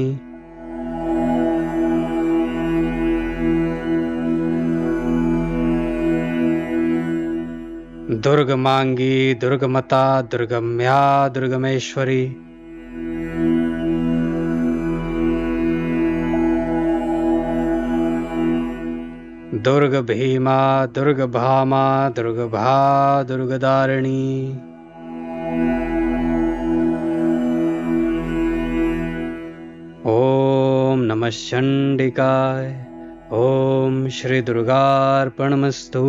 दुर्गमांगी दुर्गमता दुर्गम्या दुर्गमेश्वरी दुर्ग भीमा दुर्ग भामा दुर्ग भा दुर्गदारिणी ओम नमः चंडिकाय ओम श्री दुर्गार्पणमस्तु।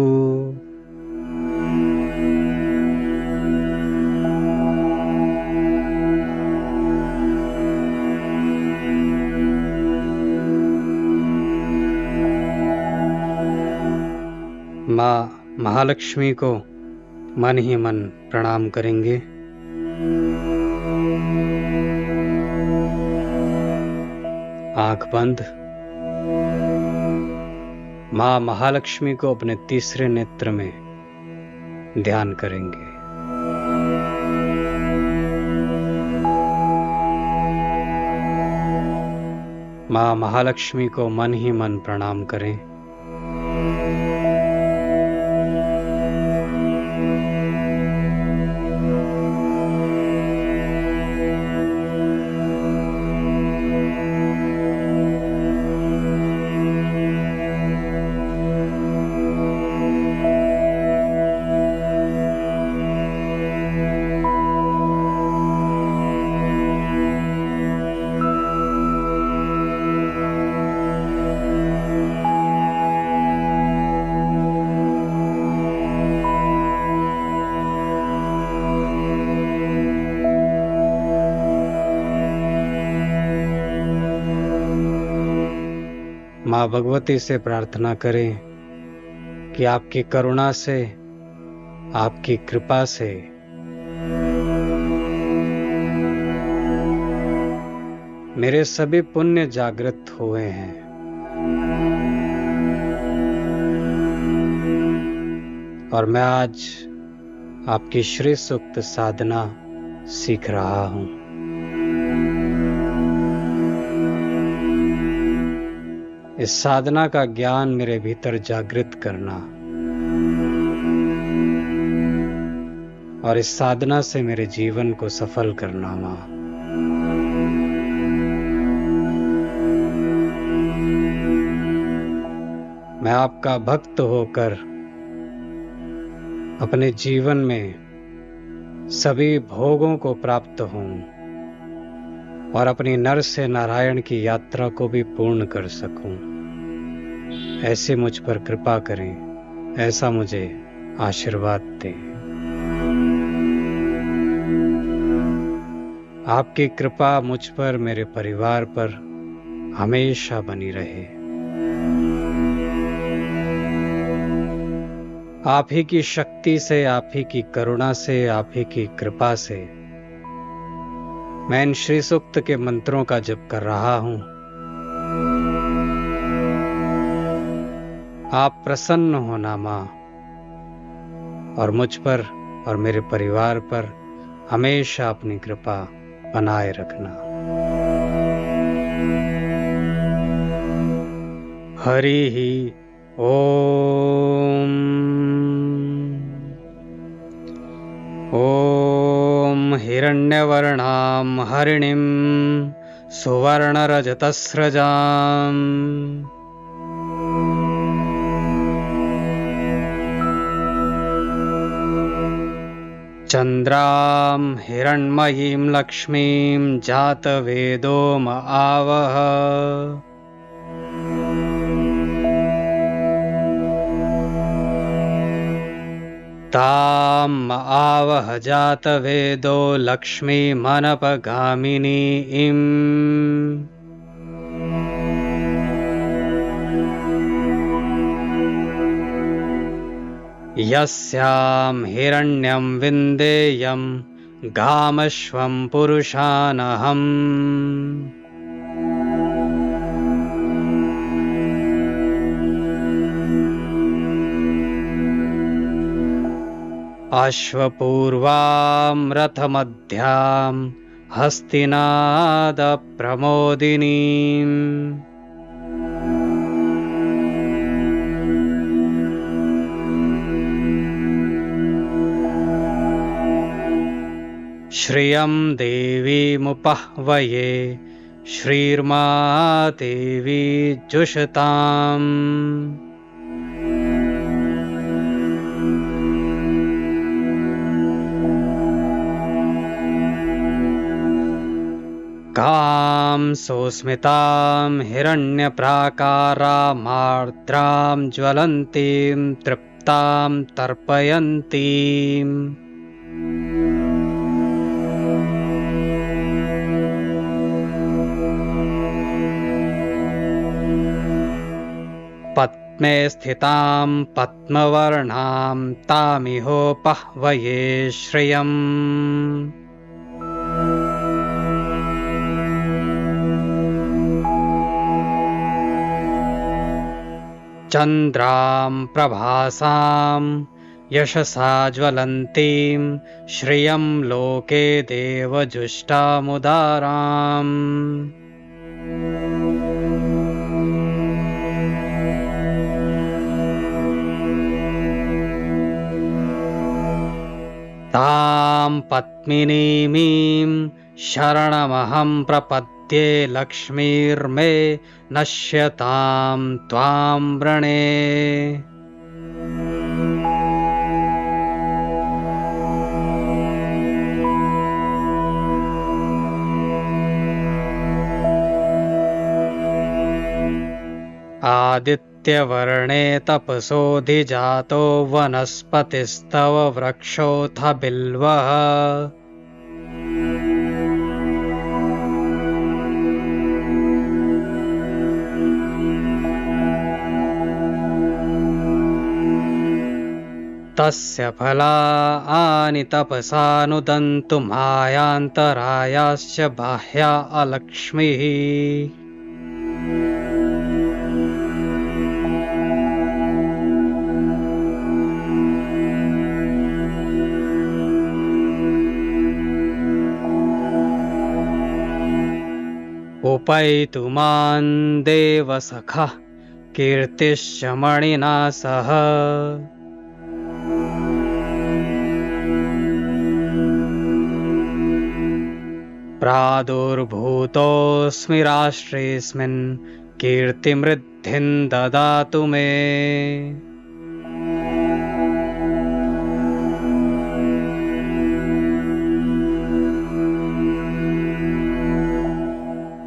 माँ महालक्ष्मी को मन ही मन प्रणाम करेंगे। आंख बंद। माँ महालक्ष्मी को अपने तीसरे नेत्र में ध्यान करेंगे। माँ महालक्ष्मी को मन ही मन प्रणाम करें। माँ भगवती से प्रार्थना करें कि आपकी करुणा से, आपकी कृपा से मेरे सभी पुण्य जागृत हुए हैं और मैं आज आपकी श्री सूक्त साधना सीख रहा हूँ। इस साधना का ज्ञान मेरे भीतर जागृत करना और इस साधना से मेरे जीवन को सफल करना। माँ मैं आपका भक्त होकर अपने जीवन में सभी भोगों को प्राप्त हूँ और अपनी नर से नारायण की यात्रा को भी पूर्ण कर सकूं। ऐसे मुझ पर कृपा करें, ऐसा मुझे आशीर्वाद दें। आपकी कृपा मुझ पर, मेरे परिवार पर हमेशा बनी रहे। आप ही की शक्ति से, आप ही की करुणा से, आप ही की कृपा से मैं इन श्री सूक्त के मंत्रों का जप कर रहा हूं। आप प्रसन्न होना माँ और मुझ पर और मेरे परिवार पर हमेशा अपनी कृपा बनाए रखना। हरि ही ओम। ओम हिरण्यवर्णां हरिणीं सुवर्णरजतस्रजाम् चन्द्रां हिरण्मयीं लक्ष्मीं जातवेदो म आवह। तां म आवह जातवेदो लक्ष्मीमनपगामिनीम्। यस्यां हिरण्यं विन्देयं गामश्वं पुरुषानहम्। अश्वपूर्वां रथमध्यां हस्तिनादप्रमोदिनीम्। श्रियं देवीमुपह्वये श्रीर्मा देवी जुषताम्। कां सुस्मितां हिरण्यप्राकारामार्द्रां ज्वलन्तीं तृप्तां तर्पयन्तीम्। पद्मे स्थितां पद्मवर्णां तामिहोपह्वये श्रियम्। चन्द्रां प्रभासां यशसा ज्वलन्तीं श्रियं लोके देवजुष्टामुदाराम्। तां पद्मिनीमीं शरणमहं प्रपद्ये लक्ष्मीर्मे नश्यतां त्वां वृणे। आदित्यवर्णे तपसोऽधिजातो वनस्पतिस्तव वृक्षोऽथ बिल्वः। तस्य फलानि तपसानुदन्तु मायान्तरायाश्च बाह्या अलक्ष्मीः। उपैतु मां देवसखः कीर्तिश्च मणिना सह। प्रादुर्भूतोऽस्मि राष्ट्रेऽस्मिन् कीर्तिमृद्धिं ददातु मे।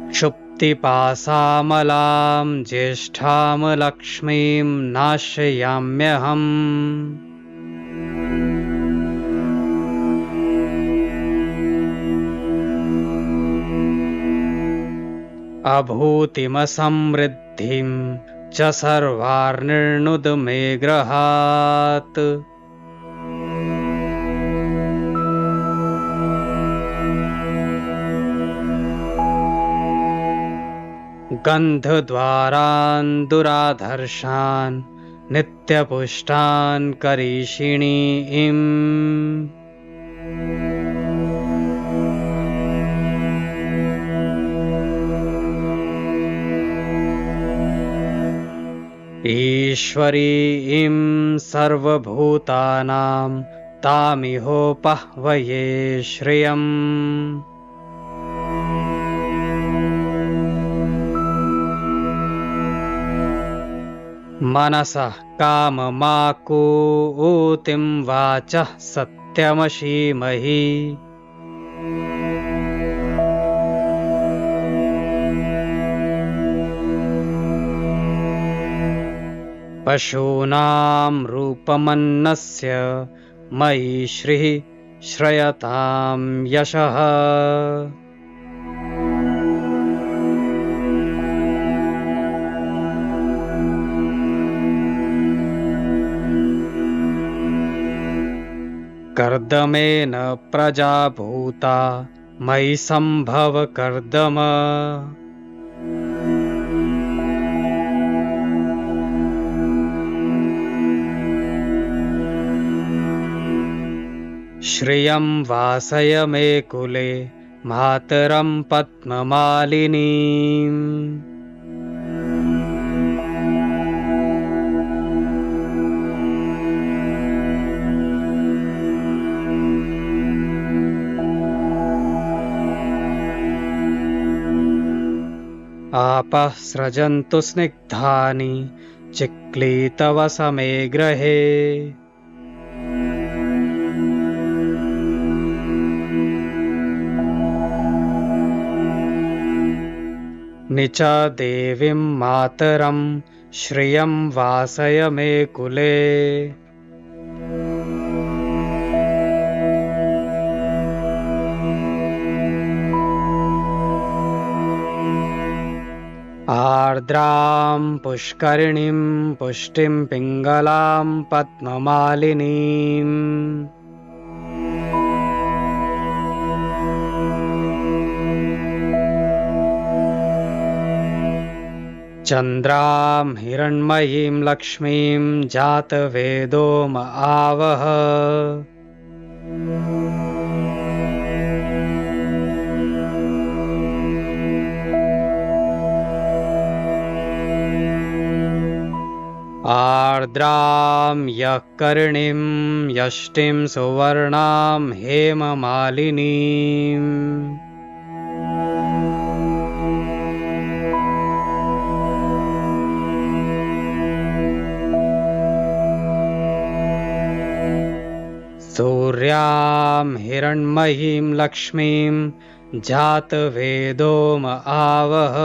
क्षुप्तिपासामलां ज्येष्ठां लक्ष्मीं नाशयाम्यहम्। अभूतिमसमृद्धिं च सर्वार्निर्नुद मे गृहात्। गन्धद्वारान् दुराधर्षान् नित्यपुष्टान् करीषिणीम्। ईश्वरीं सर्वभूतानां तामिहोपह्वये श्रियम्। मनसः काममाकूतिं वाचः सत्यमशीमहि। पशूनां रूपमन्नस्य मयि श्रीः श्रयतां यशः। कर्दमेन प्रजा भूता मयि सम्भव कर्दम। श्रियं वासय मे कुले मातरं पद्ममालिनीम्। आपः सृजन्तु स्निग्धानि चिक्लीतवसमे गृहे। निच देवीं मातरं श्रियं वासय मे कुले। आर्द्रां पुष्करिणीं पुष्टिं पिङ्गलां पद्ममालिनीम्। चन्द्रां हिरण्मयीं लक्ष्मीं जातवेदो म आवह। आर्द्रां यः कर्णिं यष्टिं सुवर्णां हेममालिनीम् सूर्यां हिरण्मयीं लक्ष्मीं जातवेदोम आवह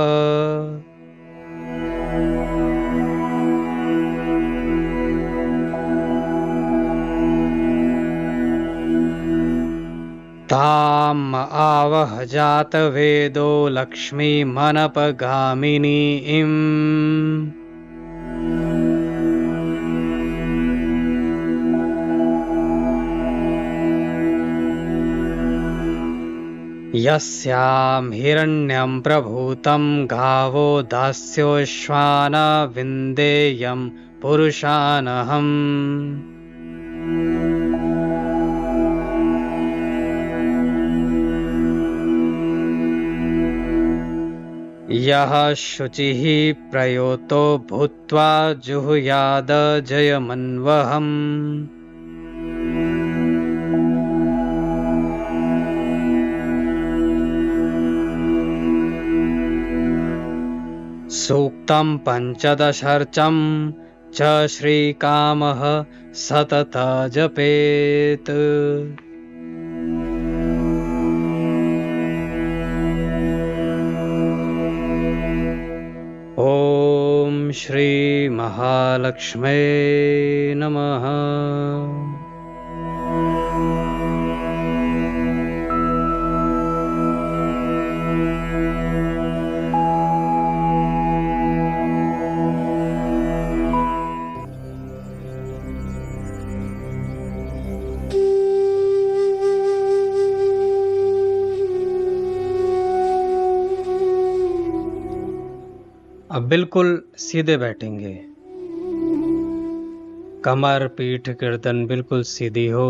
ताम आवह जातवेदो लक्ष्मीमनपगामिनीम् यस्यां हिरण्यं प्रभूतं गावो दास्योश्वान विन्देयं पुरुषानहम् यः शुचिः प्रयोतो भूत्वा जुहुयाद जयमन्वहम् सूक्तं पञ्चदशर्चं च श्रीकामः सतत जपेत् ॐ श्री महालक्ष्मे नमः। अब बिल्कुल सीधे बैठेंगे, कमर पीठ गर्दन बिल्कुल सीधी हो।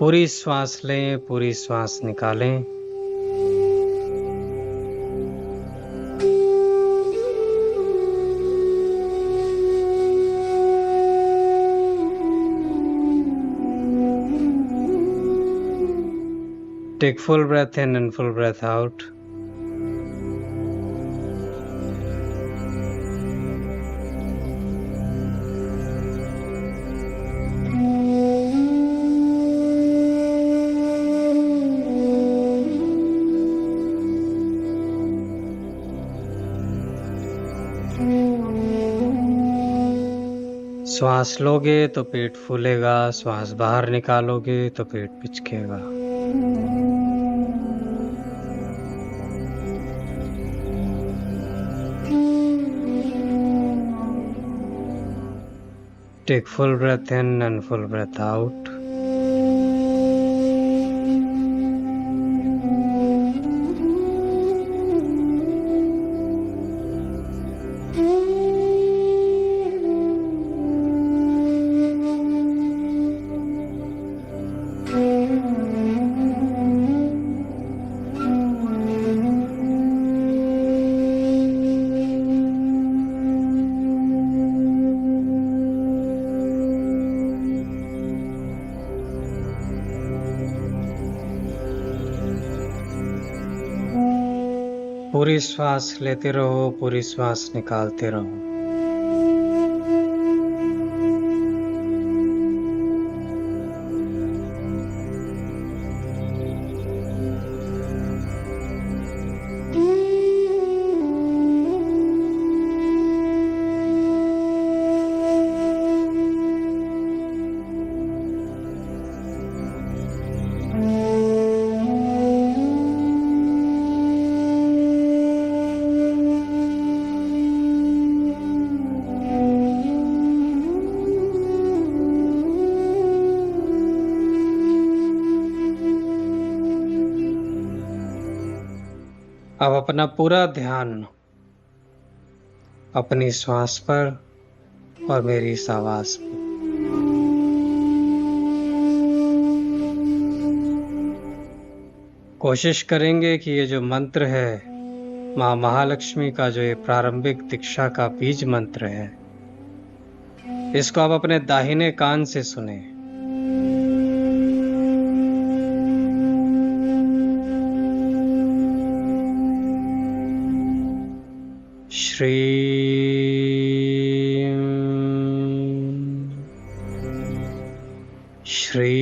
पूरी श्वास लें, पूरी श्वास निकालें। Take full breath in and full breath out. श्वास लोगे तो पेट फूलेगा, श्वास बाहर निकालोगे तो पेट पिचकेगा। Take full breath in and full breath out. पूरी श्वास लेते रहो, पूरी श्वास निकालते रहो। अब अपना पूरा ध्यान अपनी श्वास पर और मेरी इस आवाज पर। कोशिश करेंगे कि ये जो मंत्र है माँ महालक्ष्मी का जो ये प्रारंभिक दीक्षा का बीज मंत्र है, इसको आप अपने दाहिने कान से सुने। श्री श्री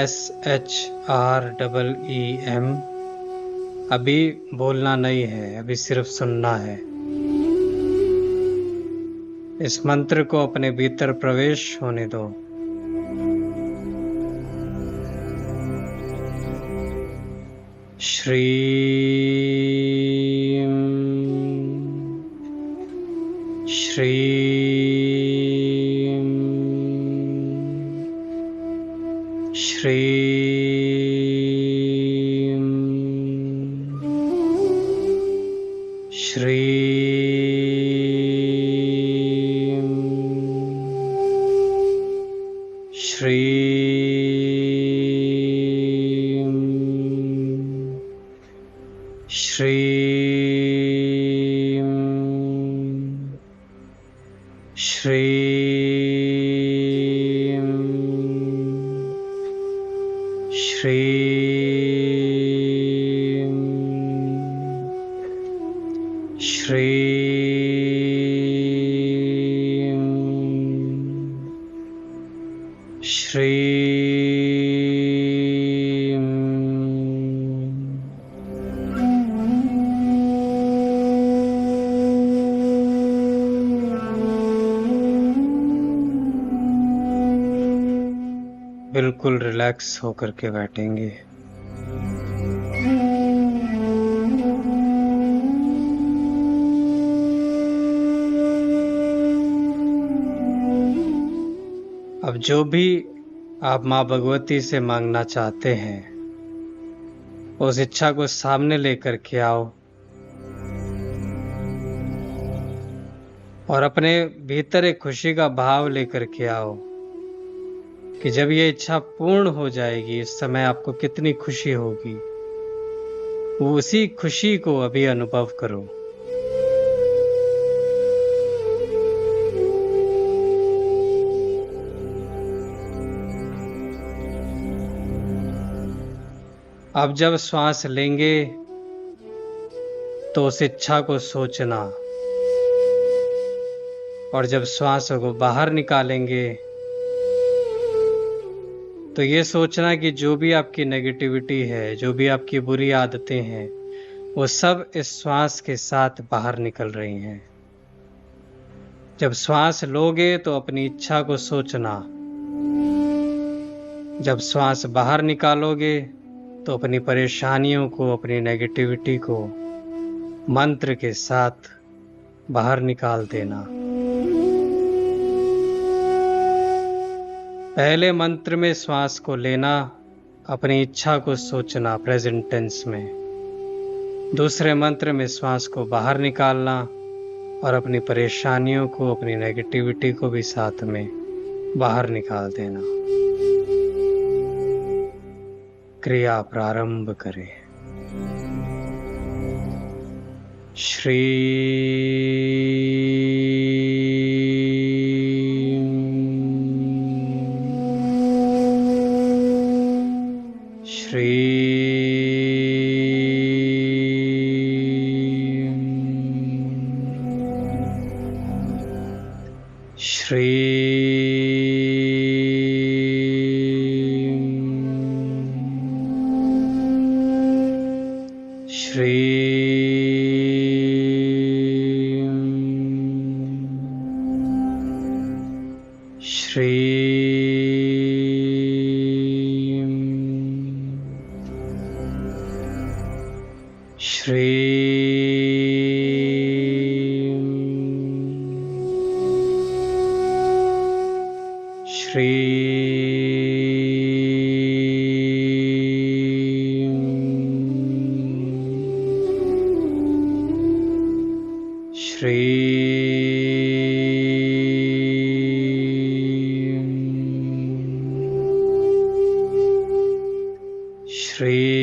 SHREEM। अभी बोलना नहीं है, अभी सिर्फ सुनना है। इस मंत्र को अपने भीतर प्रवेश होने दो। श्री श्री श्री श्री श्री श्री श्री श्री श्री श्री बिल्कुल रिलैक्स होकर के बैठेंगे। अब जो भी आप माँ भगवती से मांगना चाहते हैं, उस इच्छा को सामने लेकर के आओ और अपने भीतर एक खुशी का भाव लेकर के आओ कि जब ये इच्छा पूर्ण हो जाएगी, इस समय आपको कितनी खुशी होगी। वो उसी खुशी को अभी अनुभव करो। अब जब श्वास लेंगे तो उस इच्छा को सोचना, और जब श्वास को बाहर निकालेंगे तो ये सोचना कि जो भी आपकी नेगेटिविटी है, जो भी आपकी बुरी आदतें हैं, वो सब इस श्वास के साथ बाहर निकल रही हैं। जब श्वास लोगे तो अपनी इच्छा को सोचना, जब श्वास बाहर निकालोगे तो अपनी परेशानियों को, अपनी नेगेटिविटी को मंत्र के साथ बाहर निकाल देना। पहले मंत्र में श्वास को लेना, अपनी इच्छा को सोचना प्रेजेंट टेंस में। दूसरे मंत्र में श्वास को बाहर निकालना और अपनी परेशानियों को, अपनी नेगेटिविटी को भी साथ में बाहर निकाल देना। क्रिया प्रारंभ करें। श्री श्री श्री श्री श्री श्री श्री श्री श्री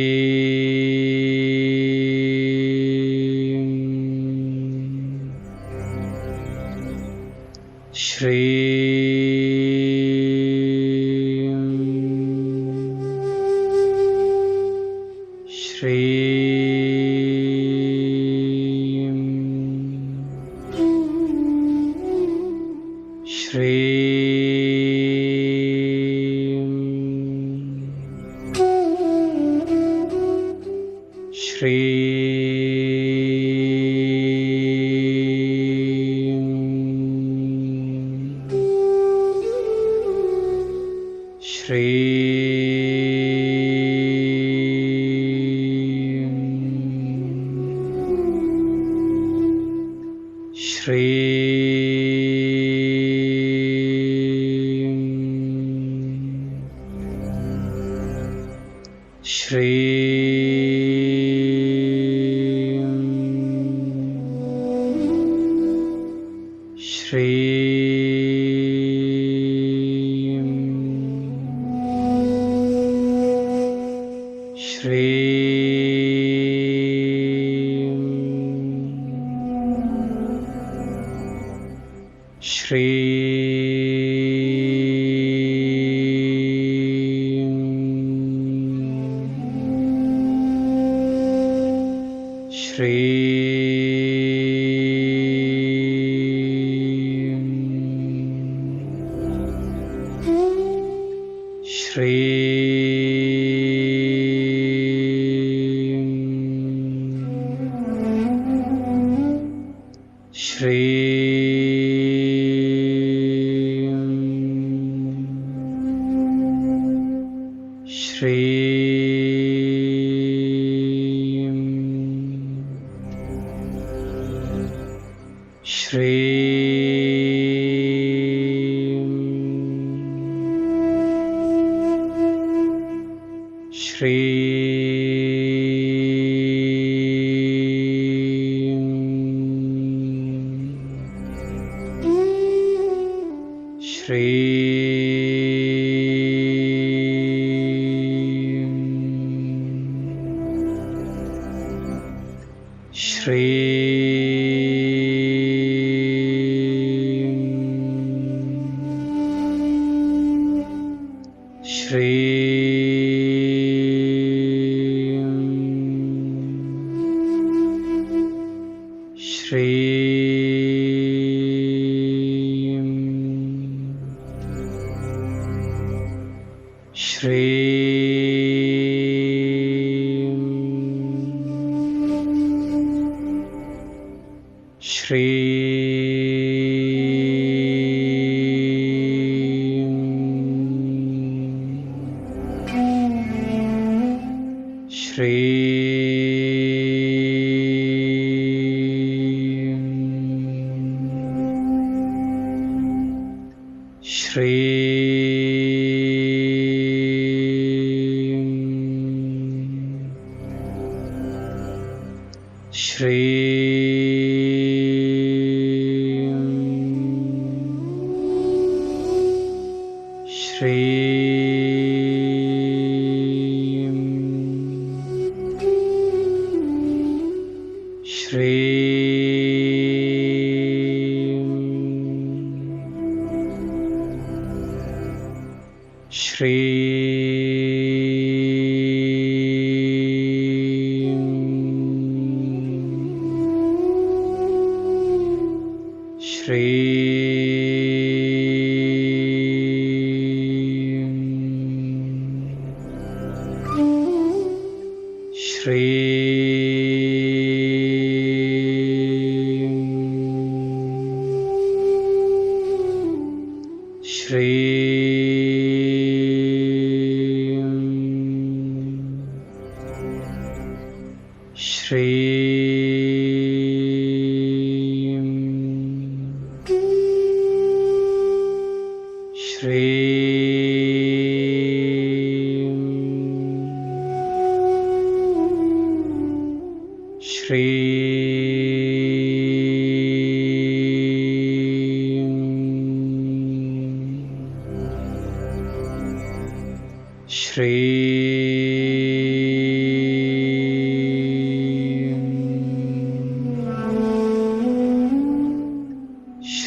श्री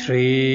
श्री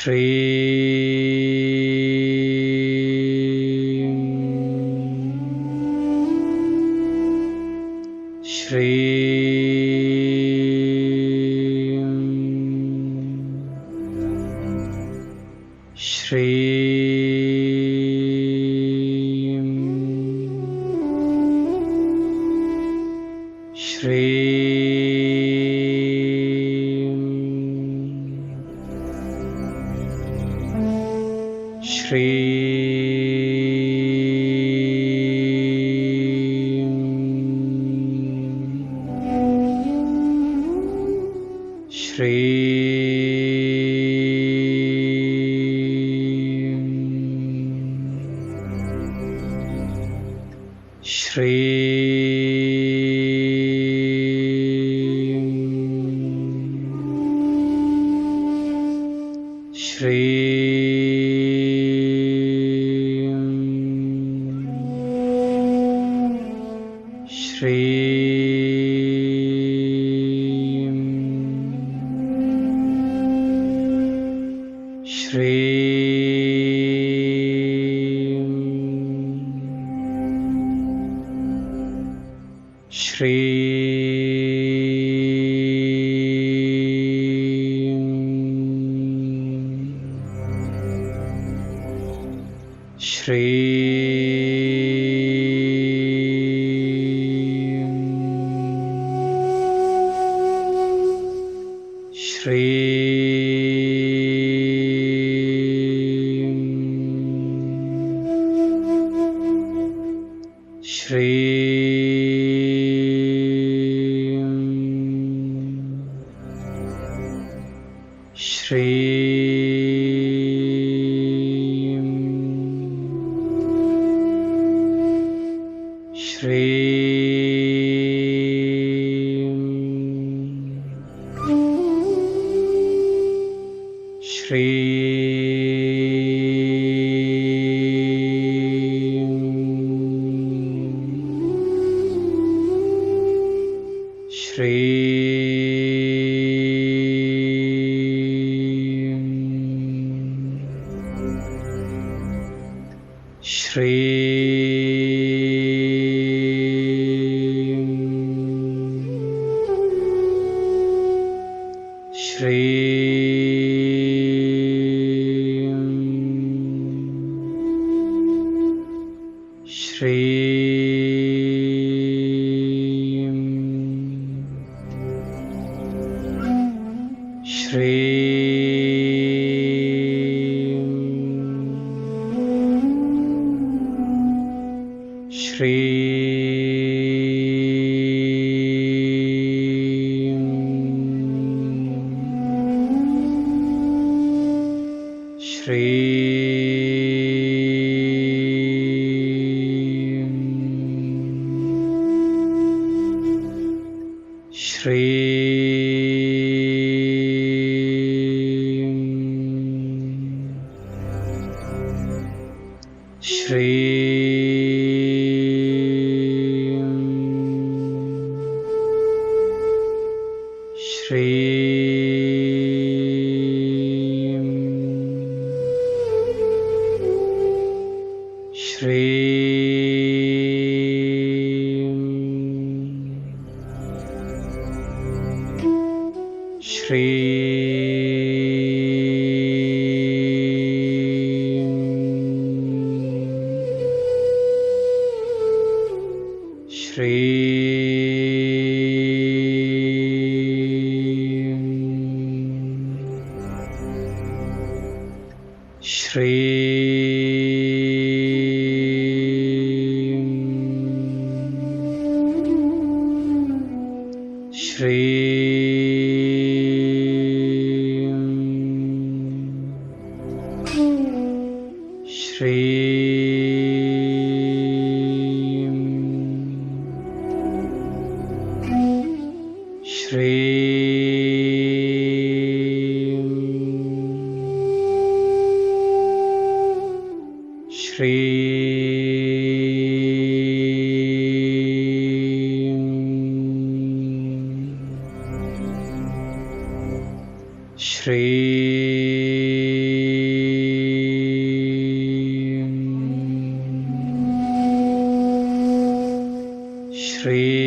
श्री श्री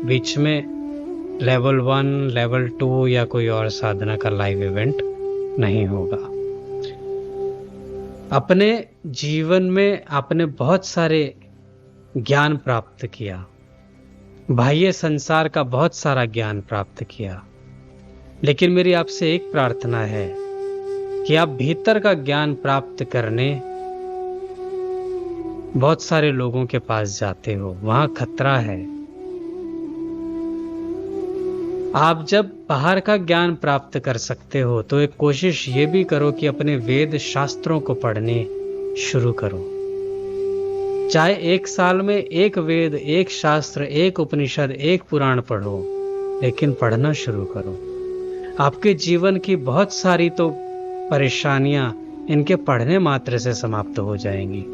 बीच में लेवल 1, लेवल 2 या कोई और साधना का लाइव इवेंट नहीं होगा। अपने जीवन में आपने बहुत सारे ज्ञान प्राप्त किया, बाह्य संसार का बहुत सारा ज्ञान प्राप्त किया, लेकिन मेरी आपसे एक प्रार्थना है कि आप भीतर का ज्ञान प्राप्त करने बहुत सारे लोगों के पास जाते हो, वहां खतरा है। आप जब बाहर का ज्ञान प्राप्त कर सकते हो तो एक कोशिश ये भी करो कि अपने वेद शास्त्रों को पढ़ने शुरू करो। चाहे 1 साल में 1 वेद, 1 शास्त्र, 1 उपनिषद, 1 पुराण पढ़ो, लेकिन पढ़ना शुरू करो। आपके जीवन की बहुत सारी तो परेशानियां इनके पढ़ने मात्र से समाप्त हो जाएंगी।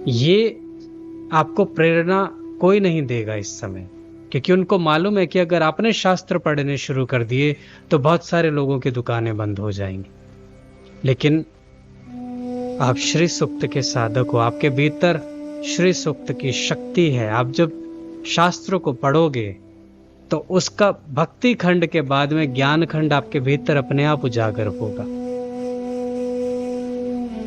ये आपको प्रेरणा कोई नहीं देगा इस समय, क्योंकि उनको मालूम है कि अगर आपने शास्त्र पढ़ने शुरू कर दिए तो बहुत सारे लोगों की दुकानें बंद हो जाएंगी। लेकिन आप श्री सूक्त के साधक हो, आपके भीतर श्री सूक्त की शक्ति है। आप जब शास्त्रों को पढ़ोगे तो उसका भक्ति खंड के बाद में ज्ञान खंड आपके भीतर अपने आप उजागर होगा।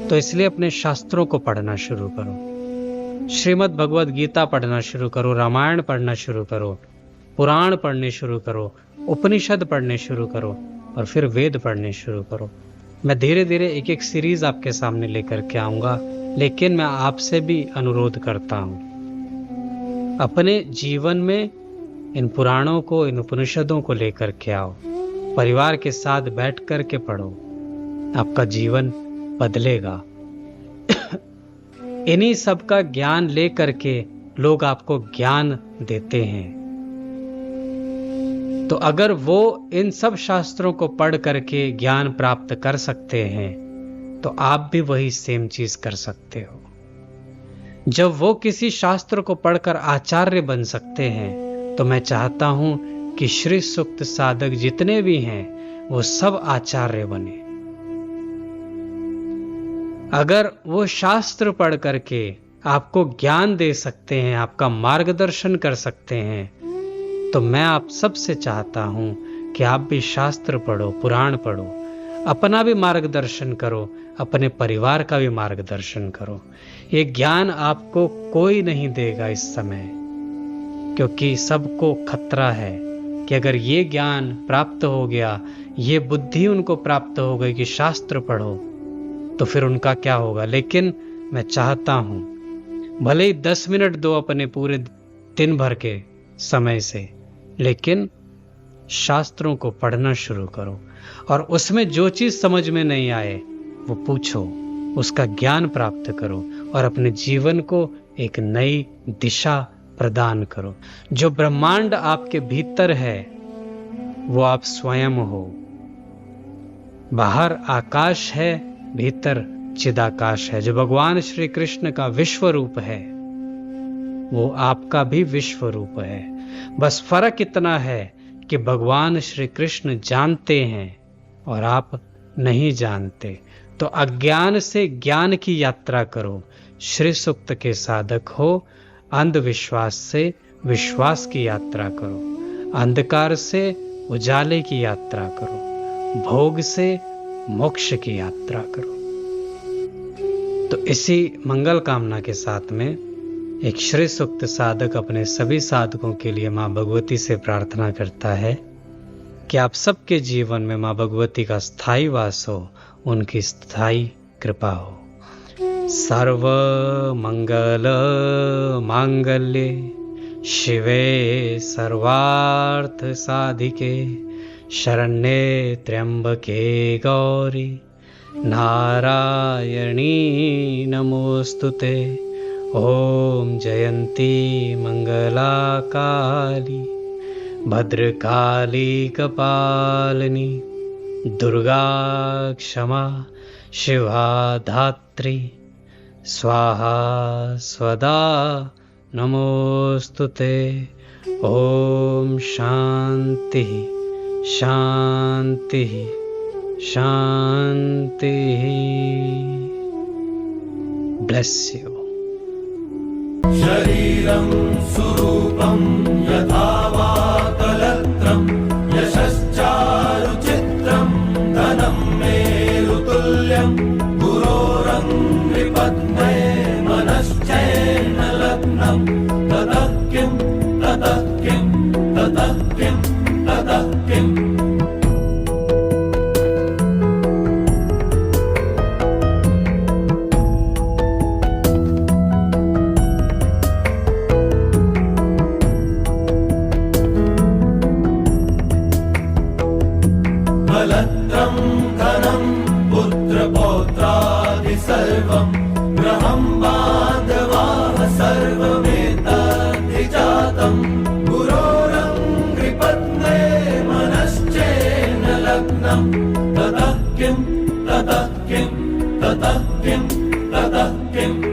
तो इसलिए अपने शास्त्रों को पढ़ना शुरू करो, श्रीमद् भगवद गीता पढ़ना शुरू करो, रामायण पढ़ना शुरू करो, पुराण पढ़ने शुरू करो, उपनिषद पढ़ने शुरू करो और फिर वेद पढ़ने शुरू करो। मैं धीरे धीरे एक एक सीरीज आपके सामने लेकर के आऊंगा, लेकिन मैं आपसे भी अनुरोध करता हूं, अपने जीवन में इन पुराणों को, इन उपनिषदों को लेकर के आओ, परिवार के साथ बैठ कर के पढ़ो, आपका जीवन बदलेगा। इन्हीं सब का ज्ञान लेकर के लोग आपको ज्ञान देते हैं। तो अगर वो इन सब शास्त्रों को पढ़ करके ज्ञान प्राप्त कर सकते हैं तो आप भी वही सेम चीज कर सकते हो। जब वो किसी शास्त्र को पढ़कर आचार्य बन सकते हैं तो मैं चाहता हूं कि श्री सूक्त साधक जितने भी हैं वो सब आचार्य बने। अगर वो शास्त्र पढ़ करके आपको ज्ञान दे सकते हैं, आपका मार्गदर्शन कर सकते हैं, तो मैं आप सबसे चाहता हूं कि आप भी शास्त्र पढ़ो, पुराण पढ़ो, अपना भी मार्गदर्शन करो, अपने परिवार का भी मार्गदर्शन करो। ये ज्ञान आपको कोई नहीं देगा इस समय, क्योंकि सबको खतरा है कि अगर ये ज्ञान प्राप्त हो गया, ये बुद्धि उनको प्राप्त हो गई कि शास्त्र पढ़ो, तो फिर उनका क्या होगा। लेकिन मैं चाहता हूं भले ही 10 मिनट दो अपने पूरे दिन भर के समय से, लेकिन शास्त्रों को पढ़ना शुरू करो और उसमें जो चीज समझ में नहीं आए वो पूछो, उसका ज्ञान प्राप्त करो और अपने जीवन को एक नई दिशा प्रदान करो। जो ब्रह्मांड आपके भीतर है वो आप स्वयं हो। बाहर आकाश है, भीतर चिदाकाश है। जो भगवान श्री कृष्ण का विश्व रूप है वो आपका भी विश्व रूप है। बस फर्क इतना है कि भगवान श्री कृष्ण जानते हैं और आप नहीं जानते। तो अज्ञान से ज्ञान की यात्रा करो, श्री सूक्त के साधक हो। अंधविश्वास से विश्वास की यात्रा करो, अंधकार से उजाले की यात्रा करो, भोग से मोक्ष की यात्रा करो। तो इसी मंगल कामना के साथ में एक श्री सूक्त साधक अपने सभी साधकों के लिए माँ भगवती से प्रार्थना करता है कि आप सबके जीवन में माँ भगवती का स्थायी वास हो, उनकी स्थायी कृपा हो। सर्व मंगल मांगल्ये शिवे सर्वार्थ साधिके शरण्ये त्र्यंबके गौरी नारायणी नमोस्तुते। ओम जयंती मंगला काली भद्रकाली कपालिनी दुर्गा क्षमा शिवा धात्री स्वाहा स्वदा नमोस्तुते। ओम शांति शांति शांति। Bless you. शरीरं सुरूपं यथा वा लग्नं ततः किं ततः किं ततः किं ततः किम् बलत्रं धनं पुत्रपौत्रादि सर्वं गृहं बान्धवाः सर्वमेतद्विजातं गुरोरङ्घ्रिपत्ने मनश्चेन्न लग्नं ततः किं ततः किं ततः किं ततः किम्